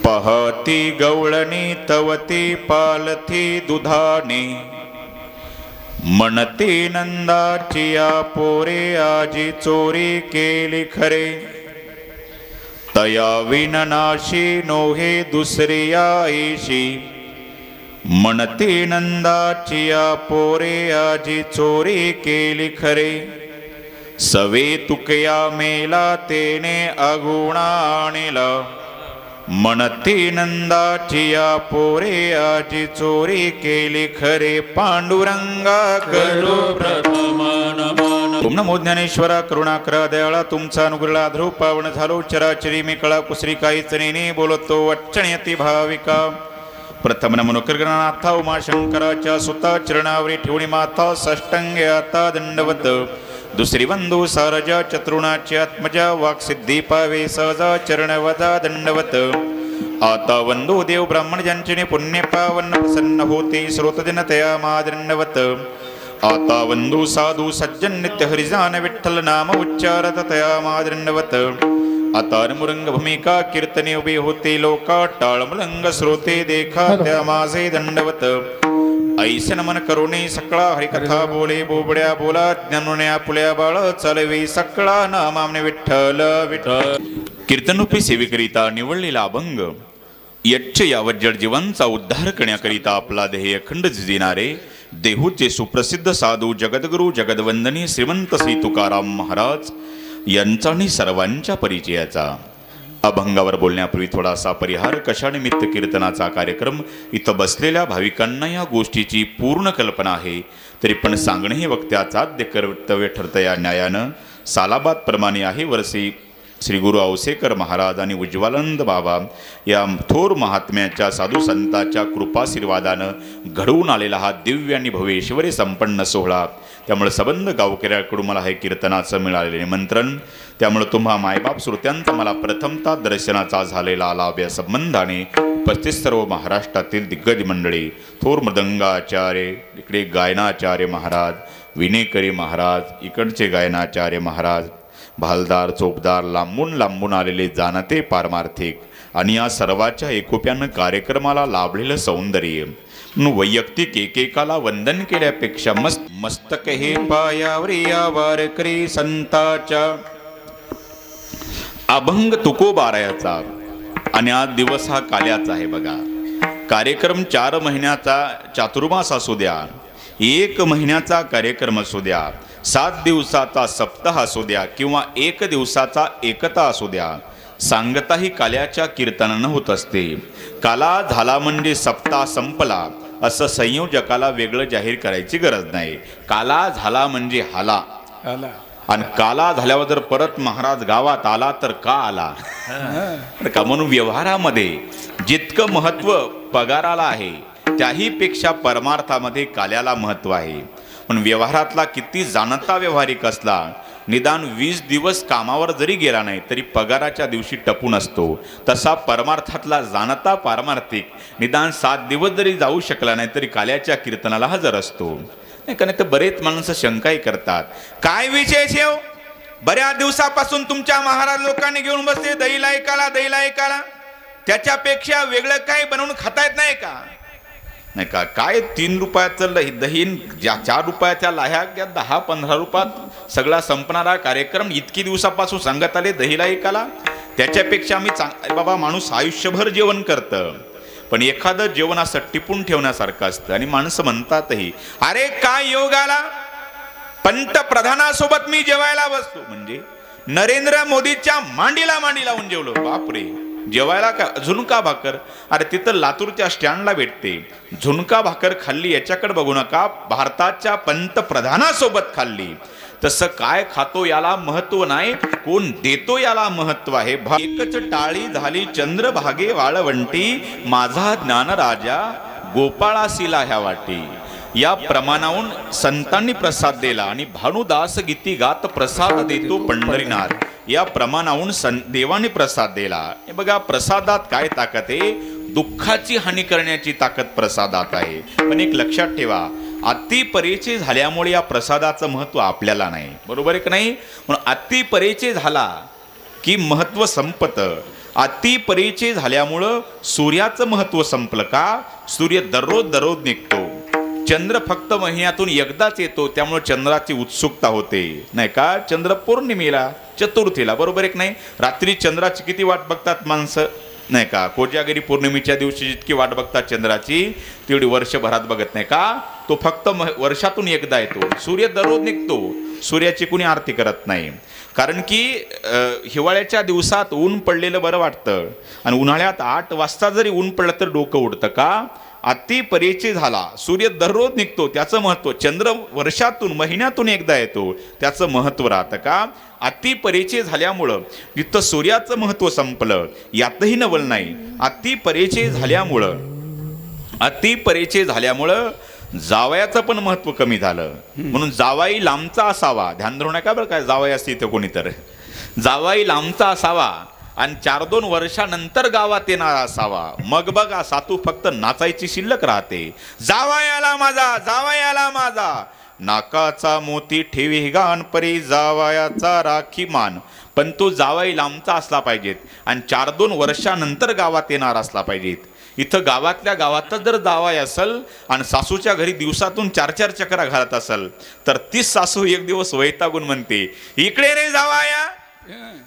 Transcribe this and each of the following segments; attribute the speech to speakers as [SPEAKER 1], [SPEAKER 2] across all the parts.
[SPEAKER 1] पहती गवळणी तवती पालथी दुधाने, म्हणते नंदाची या पोरे आजी चोरी केली खरे, तया विननाशी नोहे दुसरी आईशी, म्हणते नंदाची या पोरे आजी चोरी केली खरे, सवे तुकया मेला तेने अगुणा आणला, म्हणते नंदाची या पोरे आजी चोरी केली खरे, पांडुरंगा करो प्रथम नमन। तुम नमो ज्ञानेश्वरा करुणाकरा दयाळा, तुमचा अनुग्रह ध्रुव पावन झालो, चराचरी मी कळा कुसरी काहीच नेने बोलतो वच्चण्यती भाविका। प्रथम नमन करगणानाथा उमाशंकराच्या सुता चरणावरी ठेवणी माता षष्टंगे आता दंडवत, दुसरी बंधू सारजा चतुर्णाची आत्मजा वाक्सिद्धी पावे सहजा चरणवदा दंडवत, आता वंदू देव ब्राह्मण ज्यांचे पुण्य पावन प्रसन्न होते श्रोतजन तया मा दंडवत, आता वंदू साधू सज्जन नित्य हरिजान विठ्ठल नाम उच्चारत तया मा दंडवत, आता मुरंग भूमिका कीर्तने उभे होते लोका टाळमलंग श्रोते देखा त्या माझे दंडवत, ऐसे नमन करुणे सकळा हरिकथा बोले बोबड्या बोला ज्ञानुण्या पुल्या बाळ चालवे सकळा नामामने विठ्ठल विठ्ठल। कीर्तनरूपी सेवेकरिता निवडलेला अभंग यच्च यावत जडजीवांचा उद्धार करण्याकरिता आपला ध्येय अखंड जिजिणारे देहूचे सुप्रसिद्ध साधू जगद्गुरु जगदवंदनीय श्रीमंत श्री तुकाराम महाराज यांचा आणि सर्वांच्या परिचयाचा। अभंगावर बोलण्यापूर्वी थोडासा परिहार। कशानिमित्त कीर्तनाचा कार्यक्रम, इथं बसलेल्या भाविकांना या गोष्टीची पूर्ण कल्पना आहे, तरी पण सांगणे हे वक्त्याचा आद्य कर्तव्य ठरतं या न्यायानं। सालाबाद प्रमाणे आहे वर्षी श्री गुरु औसेकर महाराज आणि उज्ज्वलानंद बाबा या थोर महात्म्याच्या साधू संतांच्या कृपाशीर्वादानं घडवून आलेला हा दिव्य आणि भव्येश्वरी संपन्न सोहळा। त्यामुळे सबंध गावकऱ्याकडून मला हे कीर्तनाचं मिळालेले निमंत्रण, त्यामुळे तुम्हा मायबाप श्रोत्यांचा मला प्रथमतः दर्शनाचा झालेला लाभ या संबंधाने उपस्थित सर्व महाराष्ट्रातील दिग्गज मंडळी, थोर मृदंगाचार्य, इकडे गायनाचार्य महाराज, विनेकरी महाराज, इकडचे गायनाचार्य महाराज, भालदार चोपदार, लांबून लांबून आलेले जाणते पारमार्थिक आणि या सर्वाच्या एकोप्यानं कार्यक्रमाला लाभलेलं सौंदर्य, वैयक्तिक एकेकाला वंदन केल्यापेक्षा मस्तक हे पायावरी या वारकरी संताच्या। अभंग तुकोबारायाचा आणि आज दिवस हा काल्याचा आहे बघा। कार्यक्रम 4 महिन्याचा चातुर्मास असू द्या, 1 महिन्याचा कार्यक्रम असू द्या, 7 दिवसाचा सप्ताह असू द्या किंवा 1 दिवसाचा एकता असू द्या, सांगता ही काल्याच्या कीर्तनानं होत असते। काला झाला म्हणजे सप्ताह संपला असं संयोजकाला वेगळं जाहीर करायची गरज नाही। काला झाला म्हणजे हाला, आणि काला झाल्यावर जर परत महाराज गावात आला तर का आला का, म्हणून व्यवहारामध्ये जितकं महत्व पगाराला आहे त्याही पेक्षा परमार्थामध्ये काल्याला महत्व आहे। पण व्यवहारातला किती जाणता व्यवहारिक असला, निदान 20 दिवस कामावर जरी गेला नाही तरी पगाराच्या दिवशी टपून असतो, तसा परमार्थातला जाणता पारमार्थिक निदान 7 दिवस जरी जाऊ शकला नाही तरी काल्याच्या कीर्तनाला हजर असतो। नाही का, नाही तर बरेच माणसं शंकाही करतात, काय विशेष येऊ, बऱ्याच दिवसापासून तुमच्या महाराज लोकांनी घेऊन बसले दहीला ऐकाला, त्याच्यापेक्षा वेगळं काय बनवून खाता येत नाही का? नाही का, काय 3 रुपयाचं दही, 4 रुपयाच्या लाह्या, 10-15 रुपयात सगळा संपणारा कार्यक्रम इतकी दिवसापासून सांगत आले दहीला ऐकाला, त्याच्यापेक्षा मी बाबा माणूस आयुष्यभर जेवण करतं, पण एखादं जेवण असं टिपून ठेवण्यासारखं असतं। आणि माणसं म्हणतातही, अरे काय योग आला, पंतप्रधानासोबत मी जेवायला बसतो, म्हणजे नरेंद्र मोदीच्या मांडीला मांडी लावून जेवलो, बापरे, जेवायला का झुणका भाकर, अरे तिथं लातूरच्या स्टँडला भेटते, झुणका भाकर खाल्ली याच्याकडे बघू नका, भारताच्या पंतप्रधानासोबत खाल्ली, तसं काय खातो याला महत्व नाही, कोण देतो याला महत्व आहे। एकच टाळी झाली चंद्रभागे वाळवंटी, माझा ज्ञानराजा गोपाळासीला ह्या वाटी, या प्रमाणाहून संतांनी प्रसाद दिला आणि भानुदास गीती गात प्रसाद देतो पंढरीनाथ, या प्रमाणाहून देवाने प्रसाद दिला। हे बघा, प्रसादात काय ताकद आहे, दुःखाची हानी करण्याची ताकद प्रसादात आहे। पण एक लक्षात ठेवा, अति परिचय झाल्यामुळे या प्रसादाचं महत्व आपल्याला नाही, बरोबर आहे की नाही? म्हणून अति परिचय झाला की महत्व संपतं, अति परिचय झाल्यामुळं सूर्याचं महत्व संपलं का? सूर्य दररोज निघतो, चंद्र फक्त महिन्यातून एकदाच येतो, त्यामुळे चंद्राची उत्सुकता होते नाही का? चंद्र पौर्णिमेला, चतुर्थीला, बरोबर एक नाही? रात्री चंद्राची किती वाट बघतात माणसं नाही का? कोजागिरी पौर्णिमेच्या दिवशी जितकी वाट बघतात चंद्राची तेवढी वर्षभरात बघत नाही का? तो फक्त वर्षातून एकदा येतो. सूर्य दररोज निघतो, सूर्याची कुणी आरती करत नाही. कारण की हिवाळ्याच्या दिवसात ऊन पडलेलं बरं वाटतं, आणि उन्हाळ्यात 8 वाजता जरी ऊन पडलं तर डोकं उडतं का? अति परिचय झाला, सूर्य दररोज निघतो, त्याचं महत्व. चंद्र वर्षातून महिन्यातून एकदा येतो, त्याचं महत्व राहतं का? अति परिचय झाल्यामुळं जिथं सूर्याचं महत्व संपलं यातही नवल नाही. अति परिचय झाल्यामुळं जावयाचं पण महत्व कमी झालं. म्हणून जावाई लांबचा असावा, ध्यान धरू नका बरं काय, जावाई असते इथं कोणी तर, जावाई लांबचा असावा आणि 4-2 वर्षानंतर गावात येणारा असावा. मग बघा सातू फक्त नाचायची शिल्लक राहते. जावयाला माझा, जावयाला माझा, नाकाचा मोती ठेवी गान परी जावयाचा राखी मान. पण तो जावाई लांबचा असला पाहिजेत आणि 4-2 वर्षानंतर गावात येणार असला पाहिजेत. इथं गावातल्या गावातच जर जावाई असेल आणि सासूच्या घरी दिवसातून 4-4 चक्रा घालत असेल तर तीच सासू एक दिवस वैतागून म्हणते, इकडे रे जावाया,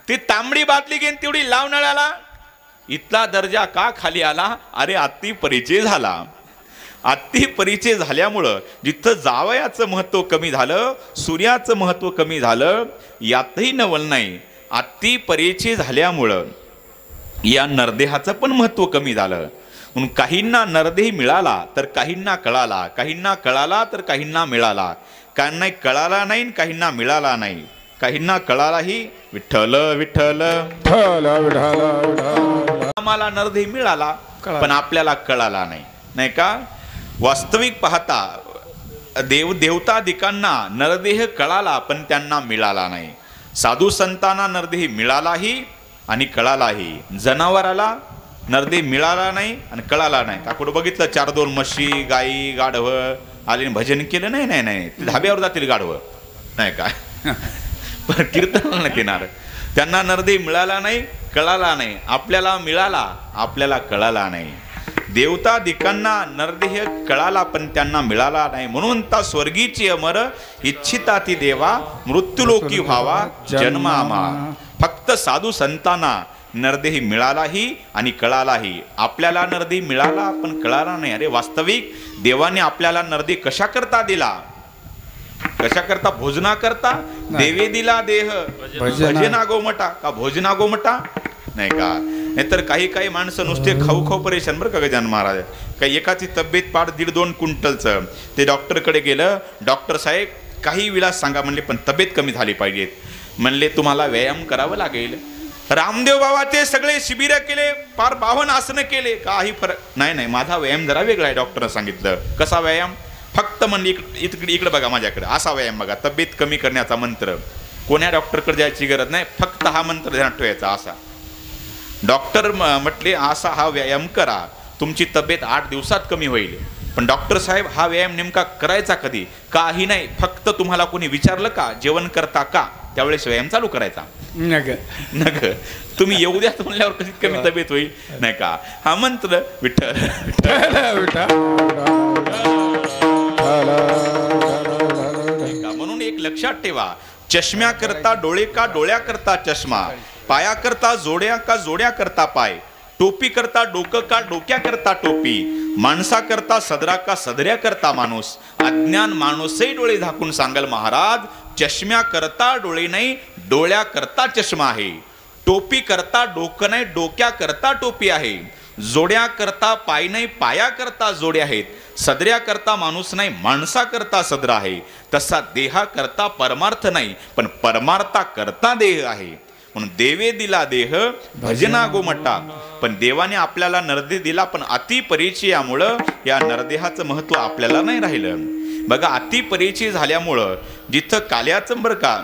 [SPEAKER 1] ती तांबडी बाटली घेऊन तेवढी लाव नळाला. इथला दर्जा का खाली आला? अरे अति परिचय झाला. अति परिचय झाल्यामुळं जिथं जावयाचं महत्व कमी झालं, सूर्याचं महत्व कमी झालं, यातही नवल नाही. अति परिचय झाल्यामुळं या नरदेहाचं पण महत्व कमी झालं. म्हणून काहींना नरदेह मिळाला तर काहींना कळाला, काहींना कळाला तर काहींना मिळाला, काहींना कळाला नाही, काहींना मिळाला नाही, काहींना कळालाही. विठ्ठल विठ्ठल आम्हाला नरदेह मिळाला पण आपल्याला कळाला नाही, नाही का? वास्तविक पाहता देवतादिकांना नरदेह कळाला पण त्यांना मिळाला नाही. साधू संतांना नरदेह मिळालाही आणि कळालाही. जनावराला नरदेह मिळाला नाही आणि कळाला नाही. का कुठं बघितलं 4-2 म्हशी, गाई, गाढवं आले भजन केलं? नाही नाही नाही, ते धाब्यावर जातील गाढवं नाही का? पण कीर्तनाला येणार. त्यांना नरदेह मिळाला नाही, कळाला नाही. आपल्याला मिळाला, आपल्याला कळाला नाही. देवतादिकांना नरदेह कळाला पण त्यांना मिळाला नाही. म्हणून ता स्वर्गीची अमर इच्छिता ती देवा, मृत्यूलोकी व्हावा जन्मामा. फक्त साधू संतांना नरदेह मिळालाही आणि कळालाही. आपल्याला नरदेह मिळाला पण कळाला नाही. अरे वास्तविक देवाने आपल्याला नरदेह कशा करता दिला? कशा करता? भोजना करता. देवे दिला देह भजना गोमटा. का भोजना गोमटा नाही का? नाहीतर काही माणसं नुसते खाऊ परेशान बरं का गजानन महाराज. काही एकाची तब्येत पाठ 1.5-2 क्विंटलचं. ते डॉक्टरकडे गेलं. डॉक्टर साहेब काही विलास सांगा म्हणले, पण तब्येत कमी झाली पाहिजेत. म्हणले तुम्हाला व्यायाम करावं लागेल. रामदेव बाबाचे सगळे शिबिर केले, फार 52 आसनं केले, काही फरक नाही. माझा व्यायाम जरा वेगळा आहे. डॉक्टरने सांगितलं. कसा व्यायाम? फक्त म्हणले इकडे बघा माझ्याकडे, असा व्यायाम बघा, तब्येत कमी करण्याचा मंत्र. कोण्या डॉक्टरकडे जायची गरज नाही, फक्त हा मंत्र ध्यानात ठेवायचा असा. डॉक्टर म्हटले असा हा व्यायाम करा, तुमची तब्येत 8 दिवसात कमी होईल. पण डॉक्टर साहेब हा व्यायाम नेमका करायचा कधी? काही नाही, फक्त तुम्हाला कोणी विचारलं का जेवण करता का, त्यावेळेस व्यायाम चालू करायचा. नग तुम्ही येऊ द्या म्हणल्यावर कधी कमी तब्येत होईल नाही का? हा मंत्र विठ्ठल म्हणून एक लक्षात ठेवा, चष्म्या करता डोळे का डोळ्या करता चष्मा, पाया करता जोड्या का जोड्या करता पाय, टोपी करता डोकं का डोक्या करता टोपी, माणसा करता सदरा का सदऱ्या करता माणूस. अज्ञान माणूसही डोळे झाकून सांगल महाराज, चष्म्या करता डोळे नाही, डोळ्या करता चष्मा आहे. टोपी करता डोकं नाही, डोक्या करता टोपी आहे. जोड्या करता पाय नाही, पाया करता जोड्या आहेत. सदऱ्या करता माणूस नाही, माणसा करता सदरा आहे. तसा देहा करता परमार्थ नाही, पण परमार्था करता देह आहे. म्हणून देवे दिला देह भजना गोमटा. पण देवाने आपल्याला नरदेह दिला, पण अति परिचयामुळं या नरदेहाचं महत्व आपल्याला नाही राहिलं. बघा, अति परिचय झाल्यामुळं जिथं काल्याचं बरं का,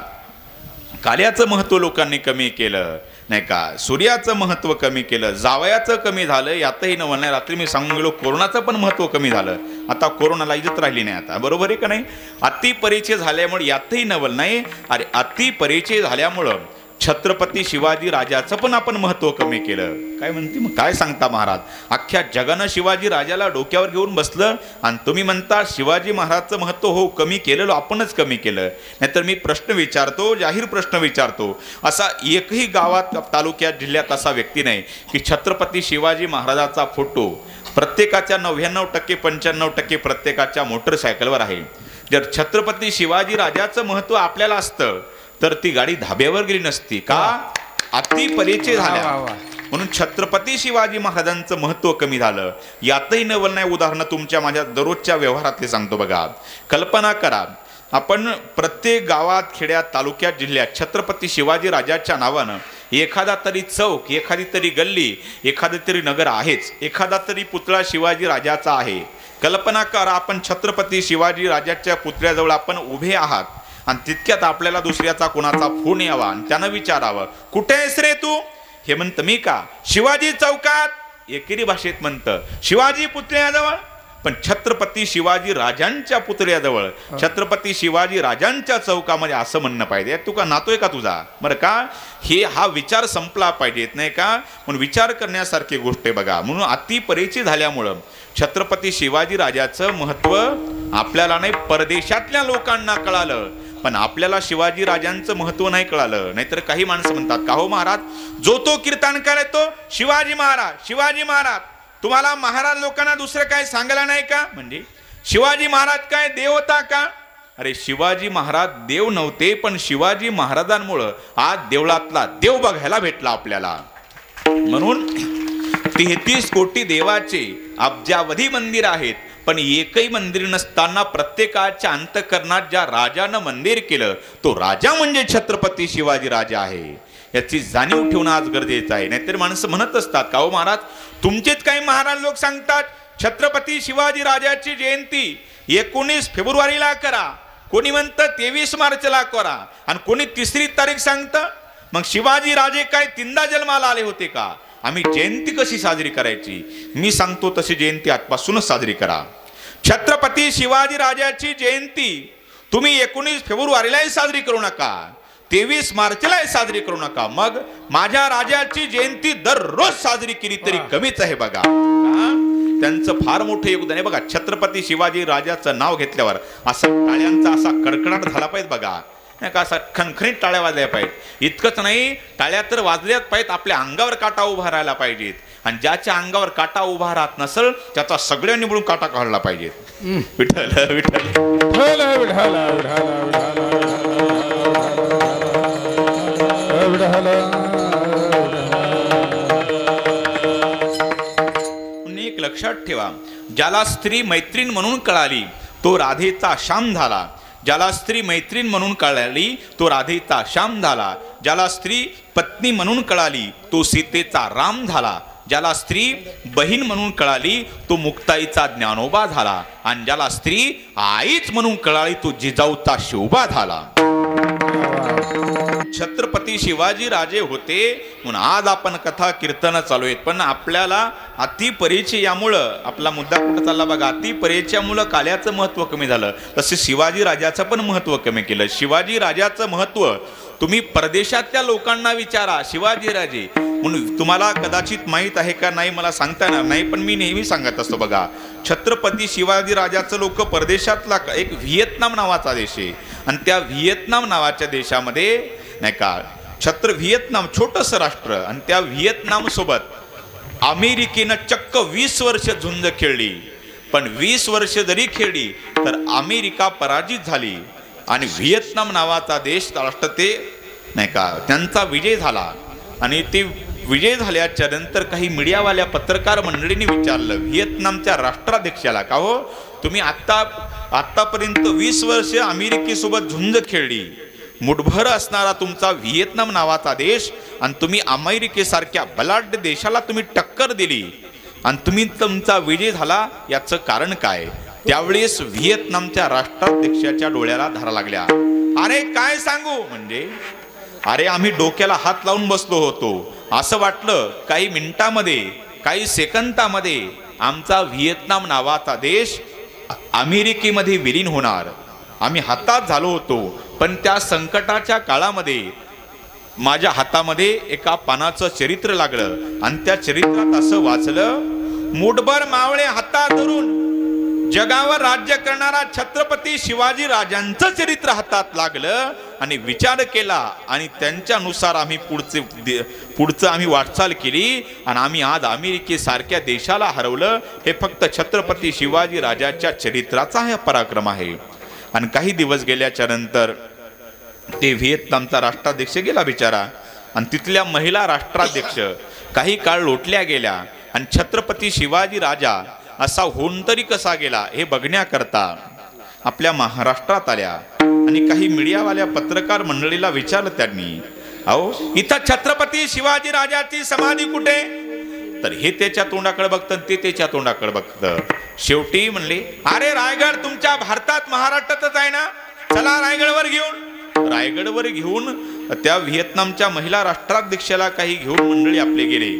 [SPEAKER 1] काल्याचं महत्व लोकांनी कमी केलं नाही का, सूर्याचं महत्व कमी केलं, जावयाचं कमी झालं, यातही नवल नाही. रात्री मी सांगून गेलो कोरोनाचं पण महत्व कमी झालं. आता कोरोनाला इज्जत राहिली नाही आता, बरोबर आहे का नाही? अति परिचय झाल्यामुळे यातही नवल नाही. अरे अति परिचय झाल्यामुळं छत्रपती शिवाजी राजाचं पण आपण महत्व कमी केलं. काय म्हणते मग, काय सांगता महाराज, अख्ख्या जगानं शिवाजी राजाला डोक्यावर घेऊन बसलं आणि तुम्ही म्हणता शिवाजी महाराजचं महत्व हो कमी केलेलं आपणच कमी केलं. नाहीतर मी प्रश्न विचारतो, जाहीर प्रश्न विचारतो, असा एकही गावात तालुक्यात जिल्ह्यात असा व्यक्ती नाही की छत्रपती शिवाजी महाराजाचा फोटो प्रत्येकाच्या 99% 95% प्रत्येकाच्या मोटरसायकलवर आहे. जर छत्रपती शिवाजी राजाचं महत्व आपल्याला असतं तर ती गाडी धाब्यावर गेली नसती का, अति परिचय झाल्या म्हणून छत्रपती शिवाजी महाराजांचं महत्व कमी झालं. यातही नवल नाही उदाहरणं तुमच्या माझ्या दररोजच्या व्यवहारातले सांगतो बघा. कल्पना करा, आपण प्रत्येक गावात खेड्यात तालुक्यात जिल्ह्यात छत्रपती शिवाजी राजाच्या नावानं एखादा तरी चौक, एखादी तरी गल्ली, एखादं तरी नगर आहेच, एखादा तरी पुतळा शिवाजी राजाचा आहे. कल्पना करा, आपण छत्रपती शिवाजी राजाच्या पुतळ्याजवळ आपण उभे आहात आणि तितक्यात आपल्याला दुसऱ्याचा कोणाचा फोन यावा आणि त्यानं विचारावं, कुठे आहेस रे तू? हे म्हणतं मी का, शिवाजी चौकात. एकेरी भाषेत म्हणतं शिवाजी पुतळ्याजवळ. पण छत्रपती शिवाजी राजांच्या पुतळ्याजवळ, छत्रपती शिवाजी राजांच्या चौकामध्ये असं म्हणणं पाहिजे. तू का नातोय का तुझा? बरं का, हा विचार संपला पाहिजेत नाही का. म्हणून विचार करण्यासारखी गोष्ट आहे बघा. म्हणून अति परिचय झाल्यामुळं छत्रपती शिवाजी राजाचं महत्व आपल्याला नाही, परदेशातल्या लोकांना कळालं, पण आपल्याला शिवाजी राजांचं महत्व नाही कळालं. नाहीतर काही माणसं म्हणतात, का हो महाराज, जो तो कीर्तनकार येतो शिवाजी महाराज, शिवाजी महाराज, तुम्हाला महाराज लोकांना दुसरं काय सांगायला नाही का? म्हणजे शिवाजी महाराज काय देव होता का? अरे शिवाजी महाराज देव नव्हते, पण शिवाजी महाराजांमुळं आज देवळातला देव बघायला भेटला आपल्याला. म्हणून 33 कोटी देवाचे अब्जावधी मंदिर आहेत, पण एकही मंदिर नसताना प्रत्येकाच्या अंतःकरणात ज्या राजानं मंदिर केलं तो राजा म्हणजे छत्रपती शिवाजी राजा आहे. याची जाणीव ठेवणं आज गरजेचं आहे. नाहीतर माणसं म्हणत असतात, का हो महाराज, तुमचेच काही महाराज लोक सांगतात छत्रपती शिवाजी राजाची जयंती 19 फेब्रुवारीला करा, कोणी म्हणतं 23 मार्चला करा आणि कोणी 3 तारीख सांगतं. मग शिवाजी राजे काय तीनदा जन्माला आले होते का? आम्ही जयंती कशी साजरी करायची? मी सांगतो तशी जयंती आजपासूनच साजरी करा. छत्रपती शिवाजी राजाची जयंती तुम्ही 19 फेब्रुवारीलाही साजरी करू नका, 23 मार्चलाही साजरी करू नका. मग माझ्या राजाची जयंती दररोज साजरी केली तरी कमीच आहे बघा. त्यांचं फार मोठं योगदान आहे बघा. छत्रपती शिवाजी राजाचं नाव घेतल्यावर असं टाळ्यांचा असा कडकडाट झाला पाहिजे बघा, नाही का, असा खणखणीत टाळ्या वाजल्या पाहिजेत. इतकंच नाही, टाळ्या तर वाजल्याच पाहिजेत, आपल्या अंगावर काटा उभा राहायला पाहिजेत. आणि ज्याच्या अंगावर काटा उभा राहत नसेल त्याचा सगळ्यांनी मिळून काटा काढला पाहिजे. विठ्ठल विठ्ठल एक लक्षात ठेवा, ज्याला स्त्री मैत्रीण म्हणून कळाली तो राधेचा श्याम झाला. ज्याला स्त्री मैत्रीण म्हणून कळाली तो राधेचा श्याम झाला. ज्याला स्त्री पत्नी म्हणून कळाली तो सीतेचा राम झाला. ज्याला स्त्री बहीण म्हणून कळाली तो मुक्ताईचा ज्ञानोबा झाला. आणि ज्याला स्त्री आईच म्हणून कळाली तो जिजाऊचा शिवबा झाला. छत्रपती शिवाजी राजे होते म्हणून आज आपण कथा कीर्तन चालू आहेत. पण आपल्याला अति परिचयामुळं आपला मुद्दा कुठं चालला बघा, अति परिचयामुळं काल्याचं महत्व कमी झालं, तसे शिवाजी राजाचं पण महत्व कमी केलं. शिवाजी राजाचं महत्व तुम्ही परदेशातल्या लोकांना विचारा, शिवाजी राजे म्हणून तुम्हाला कदाचित माहीत आहे का नाही मला सांगता येणार नाही, पण मी नेहमी सांगत असतो बघा, छत्रपती शिवाजी राजाचं लोक परदेशातला एक व्हिएतनाम नावाचा देश आहे आणि त्या व्हिएतनाम नावाच्या देशामध्ये नाही का व्हिएतनाम छोटंसं राष्ट्र आणि त्या व्हिएतनाम सोबत अमेरिकेनं चक्क 20 वर्ष झुंज खेळली. पण 20 वर्ष जरी खेळली तर अमेरिका पराजित झाली आणि व्हिएतनाम नावाचा देश राष्ट्र ते नाही का त्यांचा विजय झाला. आणि ते विजय झाल्याच्या नंतर काही मीडियावाल्या पत्रकार मंडळींनी विचारलं व्हिएतनामच्या राष्ट्राध्यक्षाला, का हो तुम्ही आतापर्यंत 20 वर्ष अमेरिकेसोबत झुंज खेळली, मुठभर असणारा तुमचा व्हिएतनाम नावाचा देश आणि तुम्ही अमेरिकेसारख्या बलाढ्य देशाला तुम्ही टक्कर दिली आणि तुम्ही तुमचा विजय झाला, याचं कारण काय? त्यावेळेस व्हिएतनामच्या राष्ट्राध्यक्षाच्या डोळ्याला धारा लागल्या. अरे काय सांगू, म्हणजे अरे आम्ही डोक्याला हात लावून बसलो होतो, असं वाटलं काही मिनिटामध्ये काही सेकंदामध्ये आमचा व्हिएतनाम नावाचा देश अमेरिकेमध्ये विलीन होणार. आम्ही हातात झालो होतो. पण त्या संकटाच्या काळामध्ये माझ्या हातामध्ये एका पानाचं चरित्र लागलं आणि त्या चरित्रात असं वाचलं, मुठभर मावळे हातात धरून जगावर राज्य करणारा छत्रपती शिवाजी राजांचं चरित्र हातात लागलं आणि विचार केला आणि त्यांच्यानुसार आम्ही पुढचं आम्ही वाटचाल केली आणि आम्ही आज अमेरिकेसारख्या देशाला हरवलं. हे फक्त छत्रपती शिवाजी राजाच्या चरित्राचा हा पराक्रम आहे. आणि काही दिवस गेल्याच्या नंतर ते व्हिएतनामचा राष्ट्राध्यक्ष गेला बिचारा आणि तिथल्या महिला राष्ट्राध्यक्ष काही काळ लोटल्या गेल्या आणि छत्रपती शिवाजी राजा असा होऊन तरी कसा गेला हे बघण्याकरता आपल्या महाराष्ट्रात आल्या आणि काही मीडियावाल्या पत्रकार मंडळीला विचारलं त्यांनी, अहो इथं छत्रपती शिवाजी राजाची समाधी कुठे? तर हे त्याच्या तोंडाकडे बघतं, ते त्याच्या तोंडाकडे बघतं. शेवटी म्हणले, अरे रायगड तुमच्या भारतात महाराष्ट्रातच आहे ना, चला रायगडवर घेऊन. रायगडवर घेऊन त्या व्हिएतनामच्या महिला राष्ट्राध्यक्षाला काही घेऊन मंडळी आपले गेले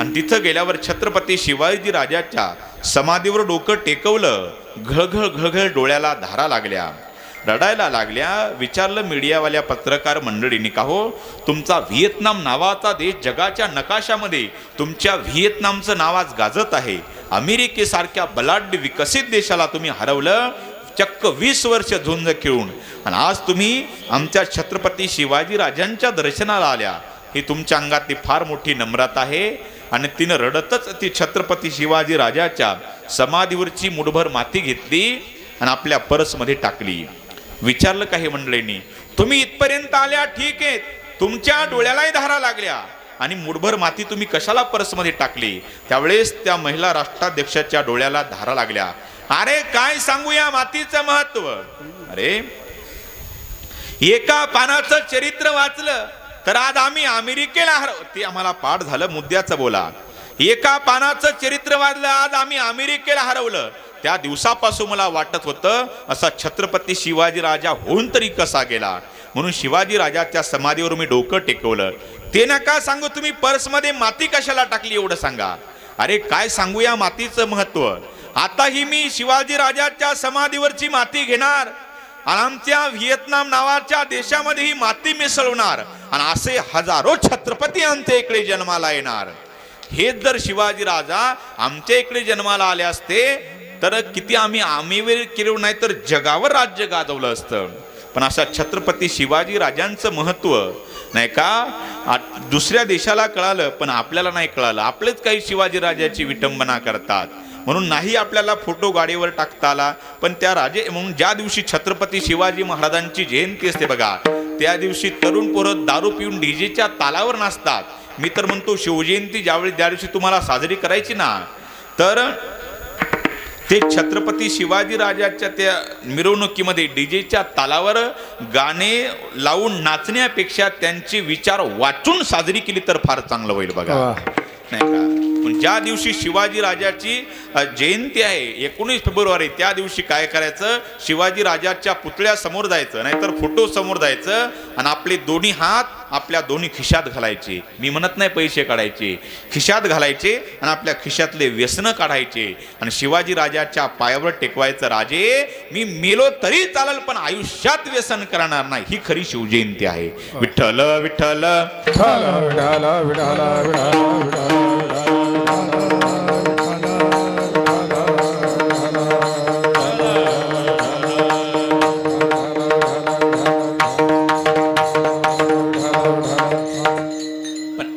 [SPEAKER 1] आणि तिथं गेल्यावर छत्रपती शिवाजी राजाच्या समाधीवर डोकं टेकवलं. घळघळ घळघळ डोळ्याला धारा लागल्या, रडायला लागल्या. विचारलं मीडियावाल्या पत्रकार मंडळींनी, का हो तुमचा व्हिएतनाम नावाचा देश जगाच्या नकाशामध्ये तुमच्या व्हिएतनामचं नाव आज गाजत आहे. अमेरिकेसारख्या बलाढ्य विकसित देशाला तुम्ही हरवलं, चक्क 20 वर्ष झुंज खेळून, आणि आज तुम्ही आमच्या छत्रपती शिवाजी राजांच्या दर्शनाला आल्या. ही तुमच्या अंगातली फार मोठी नम्रता आहे. आणि तिनं रडतच ती छत्रपती शिवाजी राजाच्या समाधीवरची मुठभर माती घेतली आणि आपल्या पर्समध्ये टाकली. विचारलं काही मंडळींनी, तुम्ही इथपर्यंत आल्या ठीक आहे, तुमच्या डोळ्यालाही धारा लागल्या आणि मुठभर माती तुम्ही कशाला पर्समध्ये टाकली? त्यावेळेस त्या महिला राष्ट्राध्यक्षाच्या डोळ्याला धारा लागल्या. अरे काय सांगू या मातीचं महत्व. अरे एका पानाचं चरित्र वाचलं तर आज आम्ही अमेरिकेला हरव, ते आम्हाला पाठ झालं, मुद्द्याचं बोला. एका पानाचं चरित्र वाचलं, आज आम्ही अमेरिकेला हरवलं. त्या दिवसापासून मला वाटत होतं असा छत्रपती शिवाजी राजा होऊन तरी कसा गेला. म्हणून शिवाजी राजाच्या समाधीवर मी डोकं टेकवलं. ते नका सांगू तुम्ही पर्समध्ये माती कशाला टाकली एवढं सांगा. अरे काय सांगू या मातीचं महत्व. आताही मी शिवाजी राजाच्या समाधीवरची माती घेणार आणि आमच्या व्हिएतनाम नावाच्या देशामध्ये ही माती मिसळवणार आणि असे हजारो छत्रपती आमच्या इकडे जन्माला येणार. हेच जर शिवाजी राजा आमच्या इकडे जन्माला आले असते तर किती आम्ही केलं नाही तर जगावर राज्य गाजवलं असतं. पण अशा छत्रपती शिवाजी राजांचं महत्व नाही का दुसऱ्या देशाला कळालं पण आपल्याला नाही कळालं. आपलेच काही शिवाजी राजाची विटंबना करतात म्हणून नाही आपल्याला फोटो गाडीवर टाकता आला. पण त्या राजे म्हणून ज्या दिवशी छत्रपती शिवाजी महाराजांची जयंती असते बघा, त्या दिवशी तरुण पोरं दारू पिऊन डीजेच्या तालावर नाचतात. मी तर म्हणतो शिवजयंती ज्यावेळी त्या दिवशी तुम्हाला साजरी करायची ना, तर ते छत्रपती शिवाजी राजाच्या त्या मिरवणुकीमध्ये डीजेच्या तालावर गाणे लावून नाचण्यापेक्षा त्यांचे विचार वाचून साजरी केली तर फार चांगलं होईल बघा, नाही का. पण ज्या दिवशी शिवाजी राजाची जयंती आहे 19 फेब्रुवारी, त्या दिवशी काय करायचं, शिवाजी राजाच्या पुतळ्या समोर जायचं, नाहीतर फोटो समोर जायचं आणि आपले दोन्ही हात आपल्या दोन्ही खिशात घालायचे. मी म्हणत नाही पैसे काढायचे, खिशात घालायचे आणि आपल्या खिशातले व्यसन काढायचे आणि शिवाजी राजाच्या पायावर टेकवायचं, राजे मी मेलो तरी चालेल पण आयुष्यात व्यसन करणार नाही. ही खरी शिवजयंती आहे. विठ्ठल विठ्ठल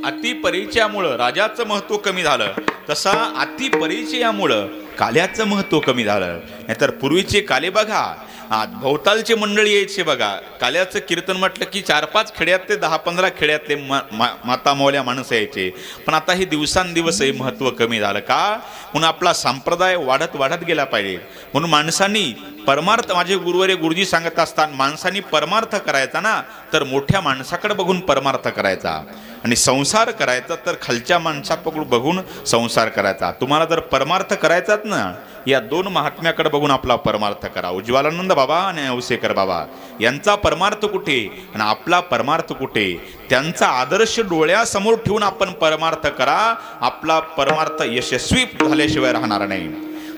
[SPEAKER 1] अतिपरिचयामुळं राजाचं महत्व कमी झालं, तसा अतिपरिचयामुळं काल्याचं महत्व कमी झालं. नाहीतर पूर्वीचे काले बघा, भोवतालचे मंडळी यायचे बघा, काल्याचं कीर्तन म्हटलं की 4-5 खेड्यातले 10-15 खेड्यातले माता मावल्या माणसं यायचे. पण आता हे दिवसांदिवस हे महत्व कमी झालं का, म्हणून आपला संप्रदाय वाढत वाढत गेला पाहिजे. म्हणून माणसांनी परमार्थ, माझे गुरुवारे गुरुजी सांगत असतात, माणसांनी परमार्थ करायचा ना तर मोठ्या माणसाकडे बघून परमार्थ करायचा आणि संसार करायचा तर खालच्या माणसाकडे बघून संसार करायचा. तुम्हाला जर परमार्थ करायचाच ना, या 2 महात्म्याकडे बघून आपला परमार्थ करा. उज्ज्वलानंद बाबा आणि औसेकर बाबा यांचा परमार्थ कुठे आणि आपला परमार्थ कुठे, त्यांचा आदर्श डोळ्यासमोर ठेवून आपण परमार्थ करा. आपला परमार्थ यशस्वी झाल्याशिवाय राहणार नाही.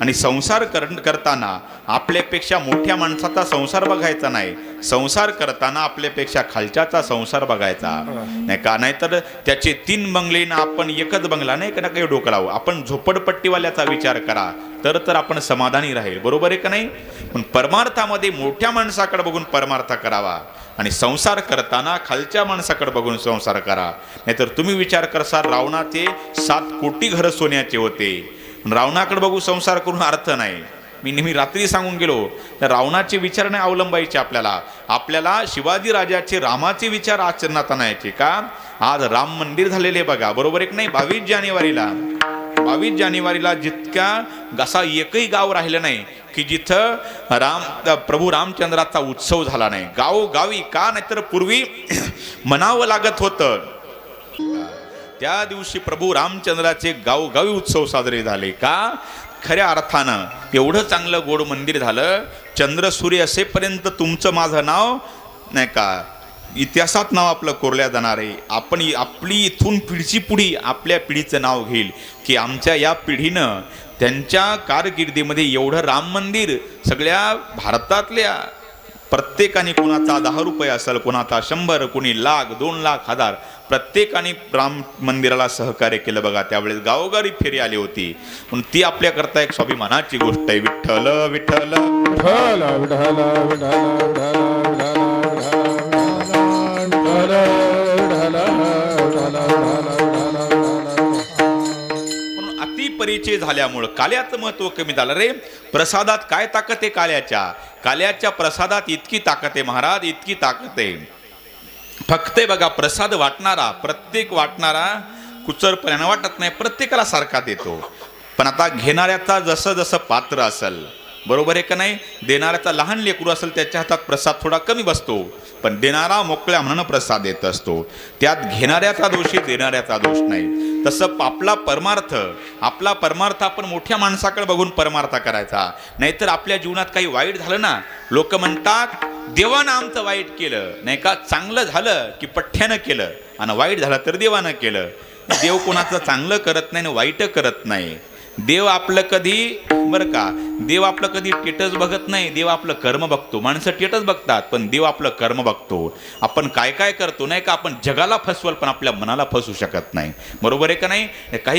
[SPEAKER 1] आणि संसार करताना आपल्यापेक्षा मोठ्या माणसाचा संसार बघायचा नाही, संसार करताना आपल्यापेक्षा खालच्याचा संसार बघायचा नाही का. नाहीतर त्याचे 3 बंगले ना आपण एकच बंगला नाही का काही डोकं लावू. आपण झोपडपट्टीवाल्याचा विचार करा तर आपण समाधानी राहील, बरोबर आहे का नाही. पण परमार्थामध्ये मोठ्या माणसाकडे बघून परमार्थ करावा आणि संसार करताना खालच्या माणसाकडे बघून संसार करा. नाहीतर तुम्ही विचार करसाल रावणाचे 7 कोटी घर सोन्याचे होते, रावणाकडे बघू संसार करून अर्थ नाही. मी नेहमी रात्री सांगून गेलो तर रावणाचे विचार नाही अवलंबायचे आपल्याला शिवाजी राजाचे रामाचे विचार आचरणात आणायचे का. आज राम मंदिर झालेले बघा, बरोबर एक नाही. 22 जानेवारीला जितक्या असा एकही गाव राहिलं नाही की जिथं प्रभू रामचंद्राचा उत्सव झाला नाही. गावोगावी का, नाहीतर पूर्वी म्हणावं लागत होतं त्या दिवशी प्रभू रामचंद्राचे गावोगावी उत्सव साजरे झाले का. खऱ्या अर्थानं एवढं चांगलं गोड मंदिर झालं. चंद्र सूर्य असेपर्यंत तुमचं माझं नाव नाही का इतिहासात नाव आपलं कोरल्या जाणार आहे. आपण आपली इथून पिढीची पुढी आपल्या पिढीचं नाव घेईल की आमच्या या पिढीनं त्यांच्या कारकिर्दीमध्ये एवढं राम मंदिर सगळ्या भारतातल्या प्रत्येकाने, कोणाचा 10 रुपये असेल, कोणाचा 100, कोणी लाख, 2 लाख, 1000, प्रत्येकाने राम मंदिराला सहकार्य केलं बघा. त्यावेळेस गावोगावी फेरी आली होती. पण ती आपल्याकरता एक स्वाभिमानाची गोष्ट आहे. विठ्ठल विठ्ठल परिचय झाल्यामुळं काल्याचं महत्व कमी झालं रे. प्रसादात काय ताकद आहे काल्याच्या प्रसादात इतकी ताकद आहे महाराज, इतकी ताकद आहे. फक्त बघा प्रसाद वाटणारा, प्रत्येक वाटणारा कुचरपणाने वाटत नाही, प्रत्येकाला सारखा देतो. पण आता घेणाऱ्याचा जसं जसं पात्र असेल, बरोबर आहे का नाही. देणाऱ्याचा लहान लेकरू असेल त्याच्या हातात प्रसाद थोडा कमी बसतो, पण देणारा मोकळ्या मनानं प्रसाद देत असतो. त्यात घेणाऱ्याचा दोष देणाऱ्याचा दोष नाही. तसं आपला परमार्थ आपण मोठ्या माणसाकडे बघून परमार्थ करायचा. नाहीतर आपल्या जीवनात काही वाईट झालं ना, लोक म्हणतात देवानं आमचं वाईट केलं नाही का. चांगलं झालं की पठ्ठ्यानं केलं आणि वाईट झालं तर देवानं केलं. देव कोणाचं चांगलं करत नाही आणि वाईट करत नाही. देव आपलं कधी बरं का, देव आपलं कधी टेटस बघत नाही, देव आपलं कर्म बघतो. माणसं टेटस बघतात पण देव आपलं कर्म बघतो. आपण काय काय करतो नाही का. आपण जगाला फसवल पण आपल्या मनाला फसवू शकत नाही, बरोबर आहे का नाही.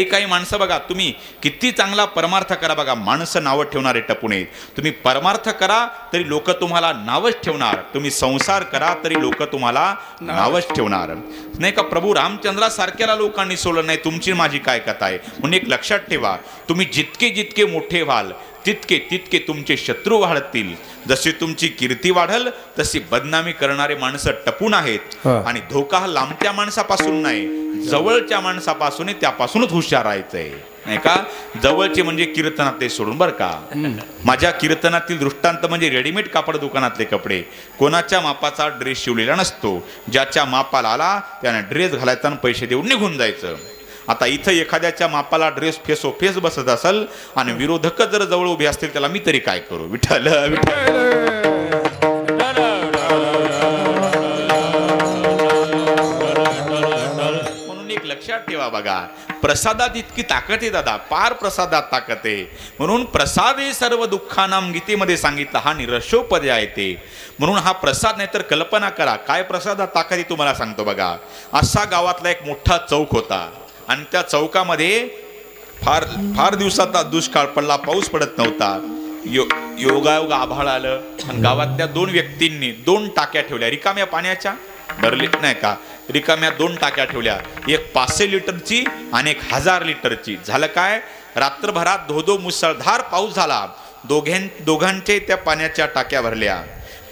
[SPEAKER 1] काही माणसं बघा, तुम्ही किती चांगला परमार्थ करा बघा, माणसं नावं ठेवणारे टपुणे. तुम्ही परमार्थ करा तरी लोक तुम्हाला नावच ठेवणार, तुम्ही संसार करा तरी लोक तुम्हाला नावच ठेवणार नाही का. प्रभू रामचंद्रासारख्याला लोकांनी सोडलं नाही. तुमची माझी काय कथा आहे म्हणून एक लक्षात ठेवा, तुम्ही जितके मोठे व्हाल तितके तुमचे शत्रू वाढतील. जशी तुमची कीर्ती वाढल तशी बदनामी करणारे माणसं टपून आहेत. आणि धोका हा लांबच्या माणसापासून नाही, जवळच्या माणसापासून, त्यापासूनच हुशार राहायचंय नाही का. जवळचे म्हणजे कीर्तनातले सोडून बरं का. माझ्या कीर्तनातील दृष्टांत म्हणजे रेडीमेड कापड दुकानातले कपडे. कोणाच्या मापाचा ड्रेस शिवलेला नसतो, ज्याच्या मापाला आला त्याने ड्रेस घालायचा आणि पैसे देऊन निघून जायचं. आता इथं एखाद्याच्या मापाला ड्रेस फेस बसत असेल आणि विरोधक जर जवळ उभे असतील त्याला मी तरी काय करू. विठ्ठल म्हणून एक लक्षात ठेवा बघा, प्रसादात इतकी ताकद आहे दादा, पार प्रसादात ताकद आहे. म्हणून प्रसादे सर्व दुःखानाम गीतेमध्ये सांगितलं, हा निरशोपदे आहे ते. म्हणून हा प्रसाद नाही तर कल्पना करा काय प्रसादात ताकद आहे तुम्हाला सांगतो बघा. असा गावातला एक मोठा चौक होता आणि त्या चौकामध्ये फार दिवसाचा दुष्काळ पडला, पाऊस पडत नव्हता. योगायोग आभाळ आलं आणि गावातल्या 2 व्यक्तींनी 2 टाक्या ठेवल्या रिकाम्या पाण्याच्या, भरली नाही का, रिकाम्या 2 टाक्या ठेवल्या. एक 500 लिटरची आणि एक 1000 लिटरची. झालं काय, रात्रभरात धोधो मुसळधार पाऊस झाला. दोघांचे त्या पाण्याच्या टाक्या भरल्या.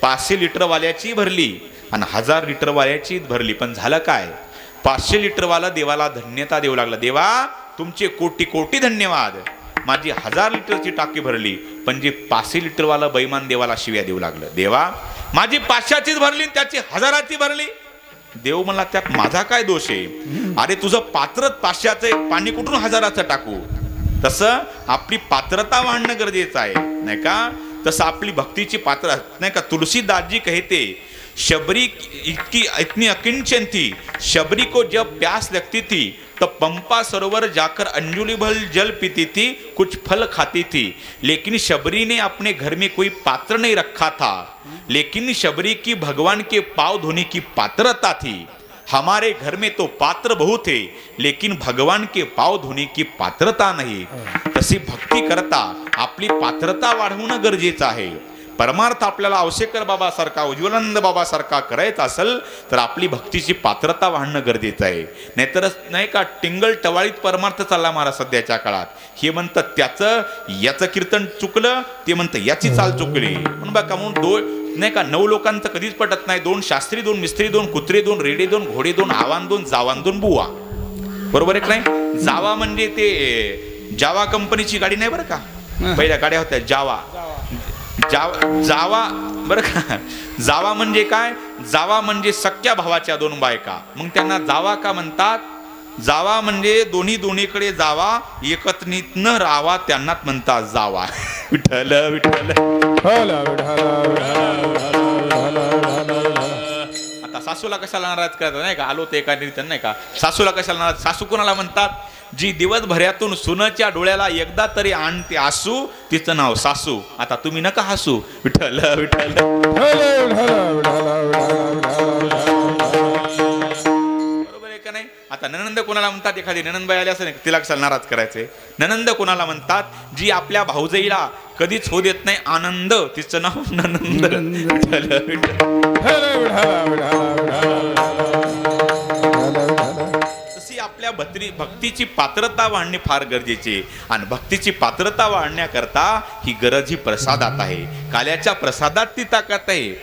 [SPEAKER 1] 500 लिटरवाल्याची भरली आणि 1000 लिटरवाल्याची भरली. पण झालं काय, 500 लिटरवाला देवाला धन्यता देऊ लागला, देवा तुमचे कोटी कोटी धन्यवाद, माझी 1000 लिटरची टाकी भरली. पण जे 500 लिटरवाला बैमान देवाला शिव्या देऊ लागलं, देवा माझी 500चीच भरली त्याची 1000ची भरली. देव म्हणला त्यात माझा काय दोष आहे. अरे तुझं पात्रच 500चं पाणी कुठून 1000चं टाकू. तसं आपली पात्रता वाढणं गरजेचं आहे नाही का. तसं आपली भक्तीची पात्र नाही का. तुलसीदासजी कहते शबरी इतनी अकिंचन थी, शबरी को जब प्यास लगती थी तो पंपा सरोवर जाकर अंजुलि भर जल पीती थी, कुछ फल खाती थी, लेकिन शबरी ने अपने घर में कोई पात्र नहीं रखा था। लेकिन शबरी की भगवान के पांव धोने की पात्रता थी। हमारे घर में तो पात्र बहुत है, लेकिन भगवान के पाव धोने की पात्रता नाही। तशी भक्ती करता आपली पात्रता वाढवणं गरजेचं आहे। परमार्थ आपल्याला अवशेकर बाबा सारखा, उज्ज्वलानंद बाबा सारखा करायचा असेल तर आपली भक्तीची पात्रता वाढणं गरजेचं आहे। नाहीतर नाही का टिंगल टवाळीत परमार्थ चालला महाराज सध्याच्या काळात। हे म्हणतात त्याचं याचं कीर्तन चुकलं, ते म्हणतं याची चाल चुकली म्हणून बघा, म्हणून नाही का 9 लोकांचं कधीच पटत नाही। 2 शास्त्री, 2 मिस्त्री, 2 कुत्रे, 2 रेडे, 2 घोडे, 2 आवान, 2 जावान, 2 बुवा, बरोबर आहे का नाही? जावा म्हणजे ते जावा कंपनीची गाडी नाही बरं का, पहिल्या गाड्या होत्या जावा, जावा बरं का। जावा म्हणजे काय? जावा म्हणजे सख्या भावाच्या 2 बायका, मग त्यांना जावा का म्हणतात? जावा म्हणजे दोन्हीकडे जावा, एकत्रित न राहावा, त्यांनाच म्हणतात जावा। विठ्ठल विठ्ठल। आता सासूला कशाला नाराज करतात नाही का? आलो ते एका रीतीने नाही का, सासूला कशाला नाराज? सासू कोणाला म्हणतात? जी दिवसभरातून सुनाच्या डोळ्याला एकदा तरी आणते आसू, तिचं नाव सासू। आता तुम्ही नका हसू। विठ्ठल विठ्ठल। बरोबर आहे का नाही? आता ननंद कोणाला म्हणतात? एखादी ननंदबाई आली असेल तिला कशाला नाराज करायचे? ननंद कोणाला म्हणतात? जी आपल्या भाऊजाईला कधीच होऊ देत नाही आनंद, तिचं नाव ननंद। तशी आपल्या भक्तीची पात्रता वाढणे फार गरजेचे, आणि भक्तीची पात्रता वाढण्याकरता ही गरज ही प्रसादात आहे। काल्याच्या प्रसादात ती ताकद आहे।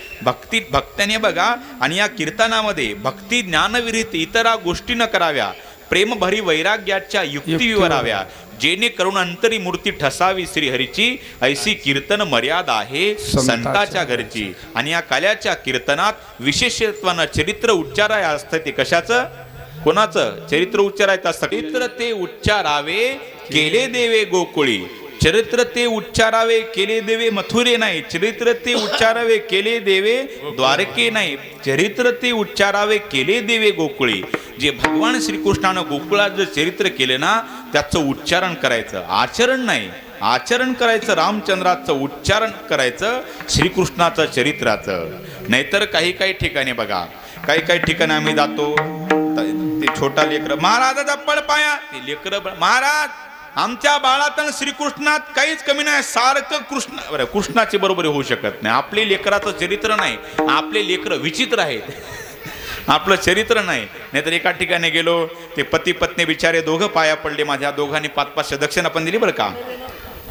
[SPEAKER 1] भक्त्याने बघा, आणि या कीर्तनामध्ये भक्ती ज्ञानविरहित इतरा गोष्टी न कराव्या, प्रेमभरी वैराग्याच्या युक्ती विवराव्या, जेणेकरून अंतरी मूर्ती ठसावी श्रीहरीची, ऐशी कीर्तन मर्यादा आहे संताच्या घरची। आणि या काल्याच्या कीर्तनात विशेषत्वानं चरित्र उच्चाराय असतं। ते कशाचं? कोणाचं चरित्र उच्चारायचं असतं? चरित्र ते उच्चारावे केले देवे गोकुळी, चरित्र ते उच्चारावे केले देवे मथुरे नाही, चरित्र ते उच्चारावे केले देवे द्वारके नाही, चरित्र ते उच्चारावे केले देवे गोकुळी। जे भगवान श्रीकृष्णानं गोकुळात जर चरित्र केलं ना, त्याचं उच्चारण करायचं, आचरण नाही। आचरण करायचं रामचंद्राचं, उच्चारण करायचं श्रीकृष्णाचं चरित्राचं। नाहीतर काही ठिकाणी बघा, काही ठिकाणी आम्ही जातो, ते छोटा लेकर महाराजाचा पळपाया, ते लेकर महाराज आमच्या बाळात श्रीकृष्णात काहीच कमी नाही, सारखं कृष्णाचे बरोबर होऊ शकत नाही। आपले लेकराचं चरित्र नाही, आपले लेकर विचित्र आहेत, आपलं चरित्र नाही। नाहीतर एका ठिकाणी गेलो, ते पती पत्नी बिचारे दोघं पाया पडले माझ्या, दोघांनी 500 दक्षिणा पण दिली बरं का,